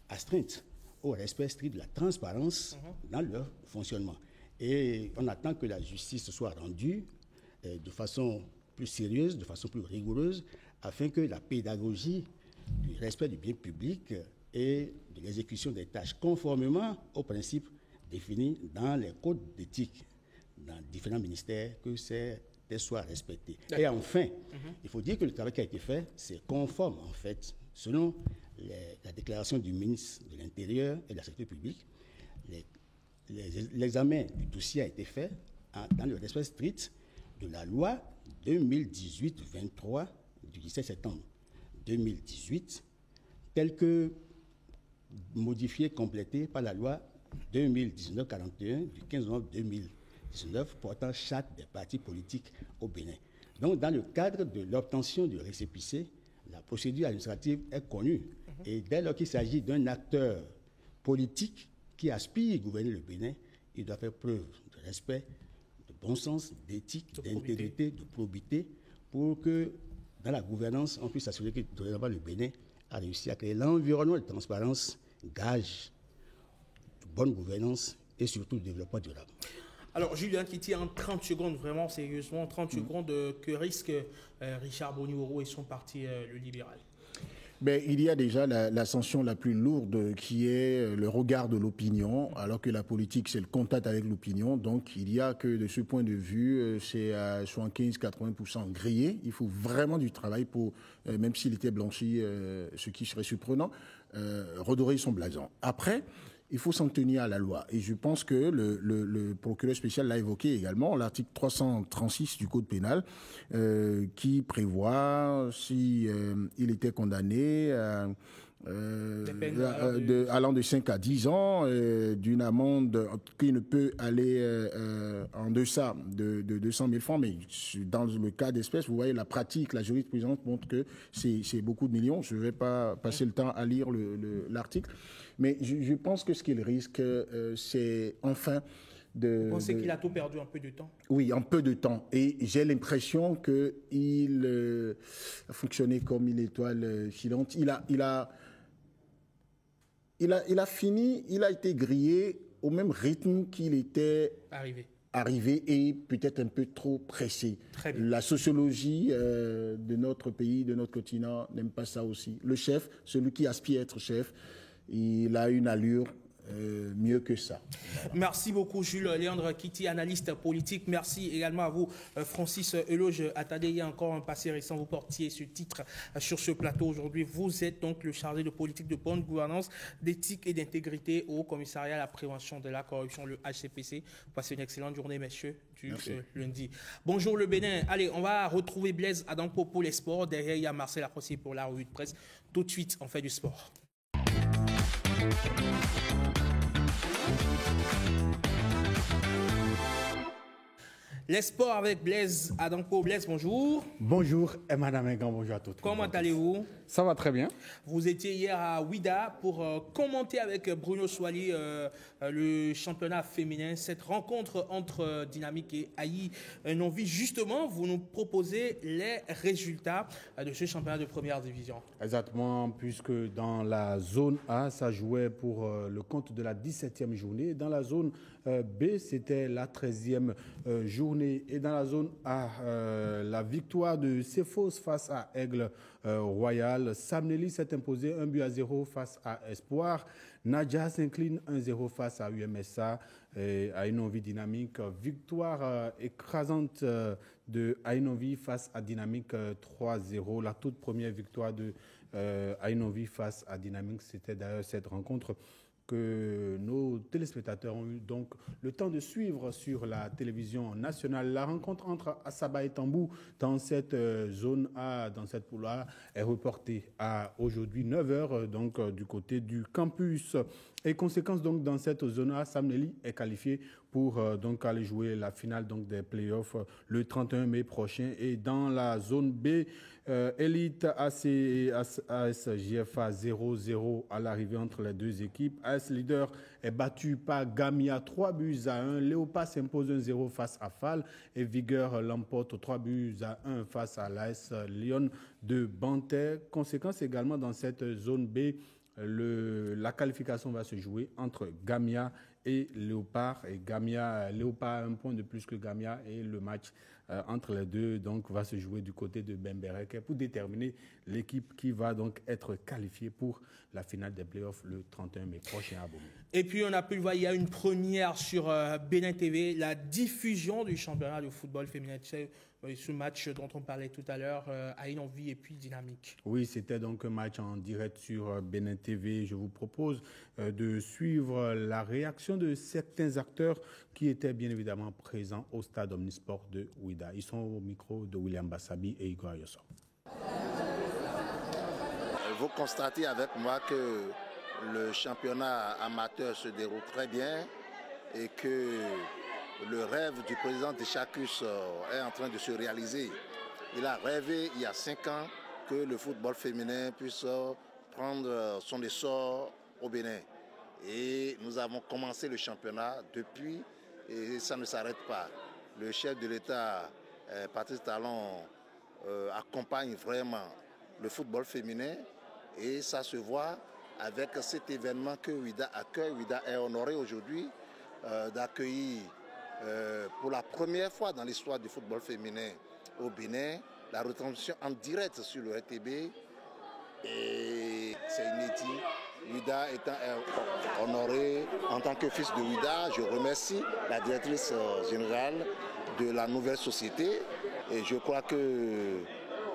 astreintes au respect strict de la transparence dans leur fonctionnement. Et on attend que la justice soit rendue de façon plus sérieuse, de façon plus rigoureuse, afin que la pédagogie du respect du bien public et de l'exécution des tâches conformément aux principes définis dans les codes d'éthique dans différents ministères, que ces tests soient respectés. Et enfin, il faut dire que le travail qui a été fait, c'est conforme, en fait, selon la déclaration du ministre de l'Intérieur et de la Sécurité publique. L'examen du dossier a été fait dans le respect strict de la loi 2018-23 du 17 septembre 2018, telle que modifiée, complétée par la loi 2019-41 du 15 novembre 2019 portant charte des partis politiques au Bénin. Donc, dans le cadre de l'obtention du récépissé, la procédure administrative est connue. Et dès lors qu'il s'agit d'un acteur politique qui aspire à gouverner le Bénin, il doit faire preuve de respect, de bon sens, d'éthique, d'intégrité, de probité, pour que dans la gouvernance, on puisse assurer que dorénavant le Bénin a réussi à créer l'environnement de transparence, gage de bonne gouvernance et surtout de développement durable. Alors, Julien Kiti, en 30 secondes, vraiment sérieusement, 30 secondes, que risque Richard Bonioro et son parti, le libéral? Il y a déjà la sanction la plus lourde qui est le regard de l'opinion, alors que la politique, c'est le contact avec l'opinion. Donc, il y a que de ce point de vue, c'est à 75-80% grillé. Il faut vraiment du travail pour, même s'il était blanchi, ce qui serait surprenant, redorer son blason. Après, il faut s'en tenir à la loi. Et je pense que le procureur spécial l'a évoqué également, l'article 336 du Code pénal, qui prévoit, si il était condamné allant de 5 à 10 ans, d'une amende qui ne peut aller en deçà de 200 000 francs. Mais dans le cas d'espèce, vous voyez, la pratique, la jurisprudence montre que c'est beaucoup de millions. Je ne vais pas passer le temps à lire l'article. Mais je pense que ce qu'il risque, c'est enfin Vous pensez qu'il a tout perdu en peu de temps? Oui, en peu de temps. Et j'ai l'impression qu'il a fonctionné comme une étoile filante. Il a fini, il a été grillé au même rythme qu'il était arrivé et peut-être un peu trop pressé. La sociologie de notre pays, de notre continent, n'aime pas ça aussi. Le chef, celui qui aspire à être chef, il a une allure mieux que ça. Merci beaucoup Jules Léandre Kiti, analyste politique. Merci également à vous Francis Eloge-Attali. Il y a encore un passé récent, vous portiez ce titre sur ce plateau aujourd'hui. Vous êtes donc le chargé de politique de bonne gouvernance, d'éthique et d'intégrité au commissariat à la prévention de la corruption, le HCPC. Passez une excellente journée messieurs du lundi. Bonjour le Bénin. Allez, on va retrouver Blaise Adanko pour les sports. Derrière il y a Marcel Accrossier pour la revue de presse. Tout de suite on fait du sport. Les sports avec Blaise Adanko. Blaise, bonjour. Bonjour, et Madame Engan, bonjour à toutes. Comment allez-vous? Ça va très bien. Vous étiez hier à Ouida pour commenter avec Bruno Soili le championnat féminin, cette rencontre entre Dynamique et Aï Nonvi. Justement, vous nous proposez les résultats de ce championnat de première division. Exactement, puisque dans la zone A, ça jouait pour le compte de la 17e journée. Dans la zone B, c'était la 13e journée. Et dans la zone A, la victoire de Cephos face à Aigle Royal. Samneli s'est imposé 1-0 face à Espoir. Nadja s'incline 1-0 face à UMSA. Aï Nonvi Dynamique. Victoire écrasante de Aï Nonvi face à Dynamique 3-0. La toute première victoire de Aï Nonvi face à Dynamique, c'était d'ailleurs cette rencontre que nos téléspectateurs ont eu donc le temps de suivre sur la télévision nationale. La rencontre entre Asaba et Tambou dans cette zone A, dans cette poule A, est reportée à aujourd'hui 9h, donc du côté du campus. Et conséquence donc dans cette zone A, Samneli est qualifié pour donc aller jouer la finale donc des playoffs le 31 mai prochain. Et dans la zone B, Elite AC et ASJFA 0-0 à l'arrivée entre les deux équipes. AS Leader est battu par Gamia 3-1. Léopas s'impose 1-0 face à Fall et Vigueur l'emporte 3-1 face à l'AS Lyon de Banter. Conséquence également dans cette zone B, la qualification va se jouer entre Gamia et Léopard. Et Léopard a un point de plus que Gamia et le match entre les deux donc va se jouer du côté de Bemberek pour déterminer l'équipe qui va donc être qualifiée pour la finale des playoffs le 31 mai prochain à Bomé. Et puis on a pu le voir, il y a une première sur Bénin TV, la diffusion du championnat de football féminin. Ce match dont on parlait tout à l'heure, Aï Nonvi et puis Dynamique. Oui, c'était donc un match en direct sur Bénin TV. Je vous propose de suivre la réaction de certains acteurs qui étaient bien évidemment présents au stade Omnisport de Ouida. Ils sont au micro de William Bassabi et Igor Ayosso. Vous constatez avec moi que le championnat amateur se déroule très bien et que le rêve du président de Chacus est en train de se réaliser. Il a rêvé il y a 5 ans que le football féminin puisse prendre son essor au Bénin. Et nous avons commencé le championnat depuis et ça ne s'arrête pas. Le chef de l'État, Patrice Talon, accompagne vraiment le football féminin et ça se voit avec cet événement que Ouida accueille. Ouida est honoré aujourd'hui d'accueillir pour la première fois dans l'histoire du football féminin au Bénin, la retransmission en direct sur le RTB. Et c'est inédit. Ouida étant honoré en tant que fils de Ouida, je remercie la directrice générale de la nouvelle société. Et je crois que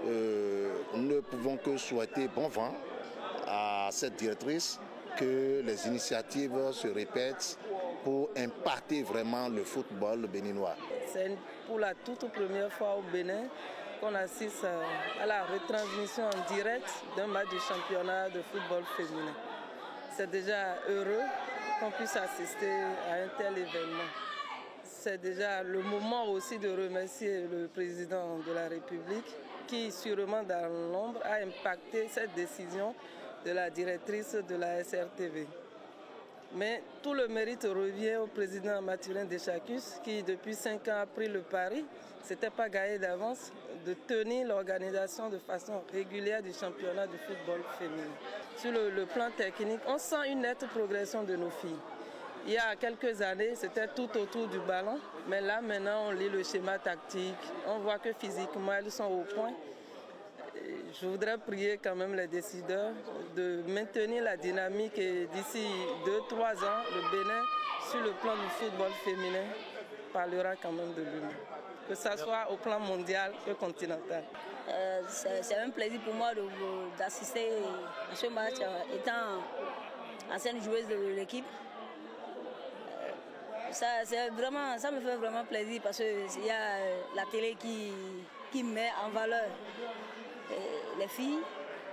nous ne pouvons que souhaiter bon vent à cette directrice, que les initiatives se répètent pour impacter vraiment le football béninois. C'est pour la toute première fois au Bénin qu'on assiste à la retransmission en direct d'un match du championnat de football féminin. C'est déjà heureux qu'on puisse assister à un tel événement. C'est déjà le moment aussi de remercier le président de la République qui, sûrement dans l'ombre, a impacté cette décision de la directrice de la SRTV. Mais tout le mérite revient au président Mathurin Deschacus qui, depuis 5 ans, a pris le pari, c'était pas gagné d'avance, de tenir l'organisation de façon régulière du championnat de football féminin. Sur le plan technique, on sent une nette progression de nos filles. Il y a quelques années, c'était tout autour du ballon, mais là, maintenant, on lit le schéma tactique, on voit que physiquement, elles sont au point. Je voudrais prier quand même les décideurs de maintenir la dynamique et d'ici 2-3 ans, le Bénin, sur le plan du football féminin, parlera quand même de lui. Que ce soit au plan mondial que continental. C'est un plaisir pour moi d'assister à ce match, étant ancienne joueuse de l'équipe. Ça me fait vraiment plaisir parce qu'il y a la télé qui met en valeur les filles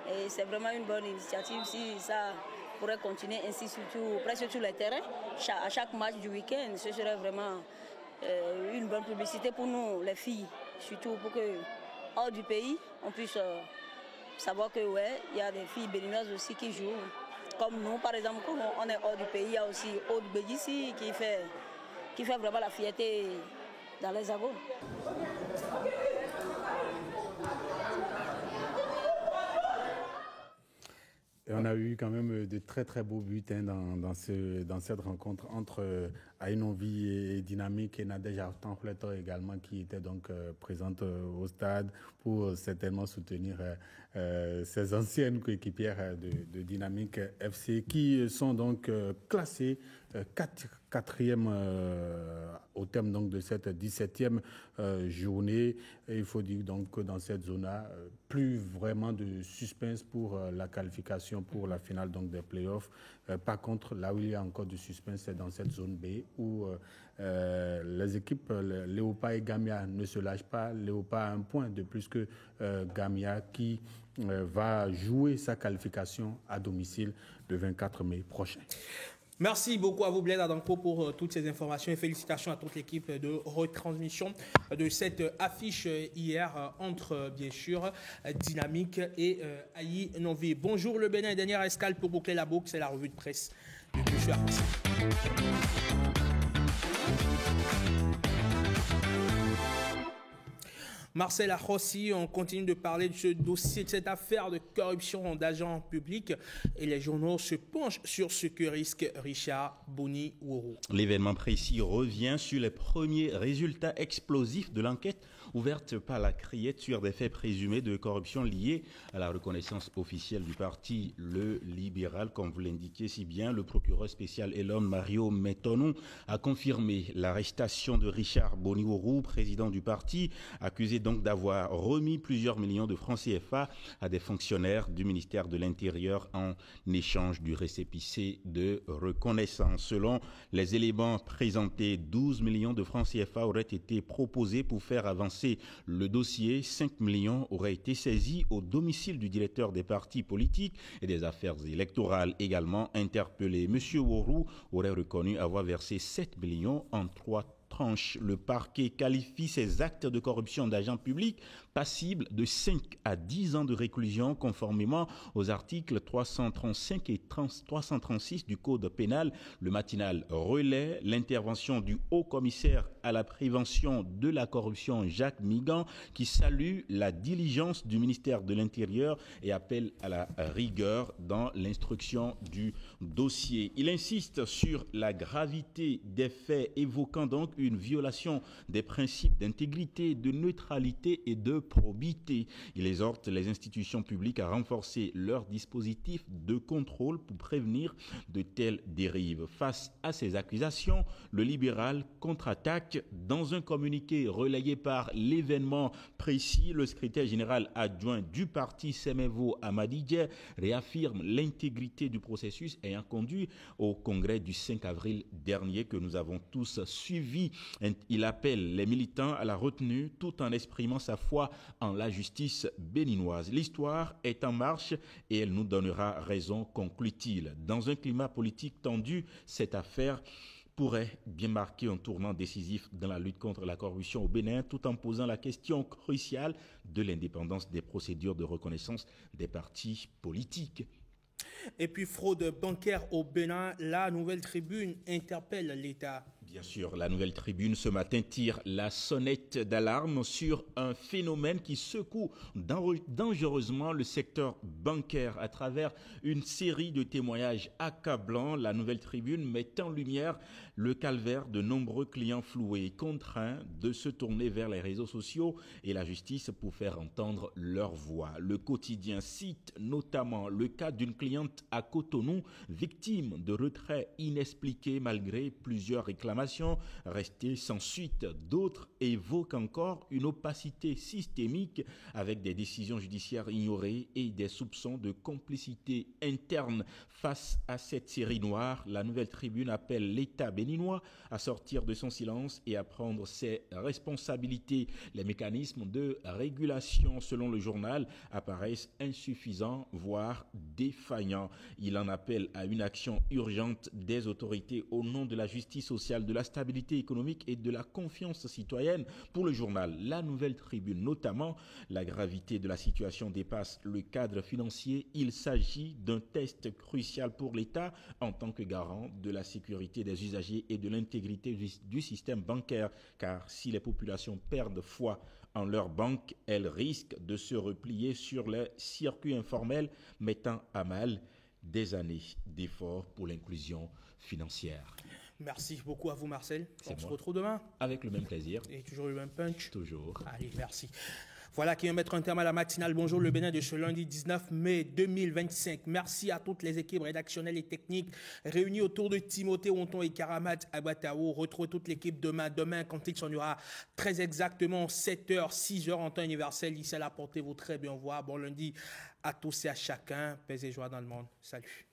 et c'est vraiment une bonne initiative. Si ça pourrait continuer ainsi, surtout presque sur les terrains, à chaque match du week-end, ce serait vraiment une bonne publicité pour nous, les filles, surtout pour que, hors du pays, on puisse savoir que ouais, il y a des filles béninoises aussi qui jouent. Comme nous, par exemple, quand on est hors du pays, il y a aussi Aude Bédissi qui fait vraiment la fierté dans les agos. Et on a eu quand même de très très beaux buts dans cette rencontre entre Ainovi et Dynamique et Nadège Tanfletter également qui était donc présente au stade pour certainement soutenir ces anciennes coéquipières de Dynamique FC qui sont donc classées quatrième au terme donc de cette 17e journée. Et il faut dire donc que dans cette zone-là, plus vraiment de suspense pour la qualification pour la finale donc des playoffs. Par contre, là où il y a encore du suspense, c'est dans cette zone B où les équipes Léopard et Gamia ne se lâchent pas. Léopard a un point de plus que Gamia qui va jouer sa qualification à domicile le 24 mai prochain. Merci beaucoup à vous, Blaise Adanko, pour toutes ces informations et félicitations à toute l'équipe de retransmission de cette affiche hier entre, bien sûr, Dynamique et Ainovi. Bonjour le Bénin, dernière escale pour boucler la boucle, c'est la revue de presse de M. Armstrong. Marcel Arrossi, on continue de parler de ce dossier, de cette affaire de corruption d'agents publics et les journaux se penchent sur ce que risque Richard Boni-Woro. L'événement précis revient sur les premiers résultats explosifs de l'enquête ouverte par la Criette sur des faits présumés de corruption liés à la reconnaissance officielle du parti Le Libéral. Comme vous l'indiquez si bien, le procureur spécial Elon Mario Metonou a confirmé l'arrestation de Richard Boni-Woro, président du parti, accusé donc d'avoir remis plusieurs millions de francs CFA à des fonctionnaires du ministère de l'Intérieur en échange du récépissé de reconnaissance. Selon les éléments présentés, 12 millions de francs CFA auraient été proposés pour faire avancer le dossier. 5 millions auraient été saisis au domicile du directeur des partis politiques et des affaires électorales également interpellé. Monsieur Woro aurait reconnu avoir versé 7 millions en 3 tranches. Le parquet qualifie ces actes de corruption d'agents publics passibles de 5 à 10 ans de réclusion conformément aux articles 335 et 336 du Code pénal. Le matinal relaie l'intervention du haut-commissaire à la prévention de la corruption, Jacques Migan, qui salue la diligence du ministère de l'Intérieur et appelle à la rigueur dans l'instruction du dossier. Il insiste sur la gravité des faits, évoquant donc une violation des principes d'intégrité, de neutralité et de probité. Il exhorte les institutions publiques à renforcer leurs dispositifs de contrôle pour prévenir de telles dérives. Face à ces accusations, le libéral contre-attaque. Dans un communiqué relayé par l'événement précis, le secrétaire général adjoint du parti Semevo Amadidje réaffirme l'intégrité du processus ayant conduit au congrès du 5 avril dernier que nous avons tous suivi. Il appelle les militants à la retenue tout en exprimant sa foi en la justice béninoise. L'histoire est en marche et elle nous donnera raison, conclut-il. Dans un climat politique tendu, cette affaire pourrait bien marquer un tournant décisif dans la lutte contre la corruption au Bénin, tout en posant la question cruciale de l'indépendance des procédures de reconnaissance des partis politiques. Et puis, fraude bancaire au Bénin, la Nouvelle Tribune interpelle l'État. Bien sûr, la Nouvelle Tribune ce matin tire la sonnette d'alarme sur un phénomène qui secoue dangereusement le secteur bancaire. À travers une série de témoignages accablants, la Nouvelle Tribune met en lumière le calvaire de nombreux clients floués, contraints de se tourner vers les réseaux sociaux et la justice pour faire entendre leur voix. Le quotidien cite notamment le cas d'une cliente à Cotonou, victime de retraits inexpliqués malgré plusieurs réclamations restées sans suite. D'autres évoquent encore une opacité systémique avec des décisions judiciaires ignorées et des soupçons de complicité interne. Face à cette série noire, la Nouvelle Tribune appelle l'État béninois à sortir de son silence et à prendre ses responsabilités. Les mécanismes de régulation, selon le journal, apparaissent insuffisants, voire défaillants. Il en appelle à une action urgente des autorités au nom de la justice sociale de de la stabilité économique et de la confiance citoyenne. Pour le journal La Nouvelle Tribune, notamment, la gravité de la situation dépasse le cadre financier. Il s'agit d'un test crucial pour l'État en tant que garant de la sécurité des usagers et de l'intégrité du système bancaire. Car si les populations perdent foi en leur banque, elles risquent de se replier sur les circuits informels, mettant à mal des années d'efforts pour l'inclusion financière. Merci beaucoup à vous, Marcel. On se moi. retrouve demain. Avec le même plaisir. Et toujours le même punch. Toujours. Allez, merci. Voilà qui va mettre un terme à la matinale. Bonjour le Bénin de ce lundi 19 mai 2025. Merci à toutes les équipes rédactionnelles et techniques réunies autour de Timothée Honton et Karamat Abatao. Retrouvez toute l'équipe demain quand il sonnera très exactement 7h, 6h en temps universel. Ici à la portée, vous très bien voir. Bon lundi à tous et à chacun. Paix et joie dans le monde. Salut.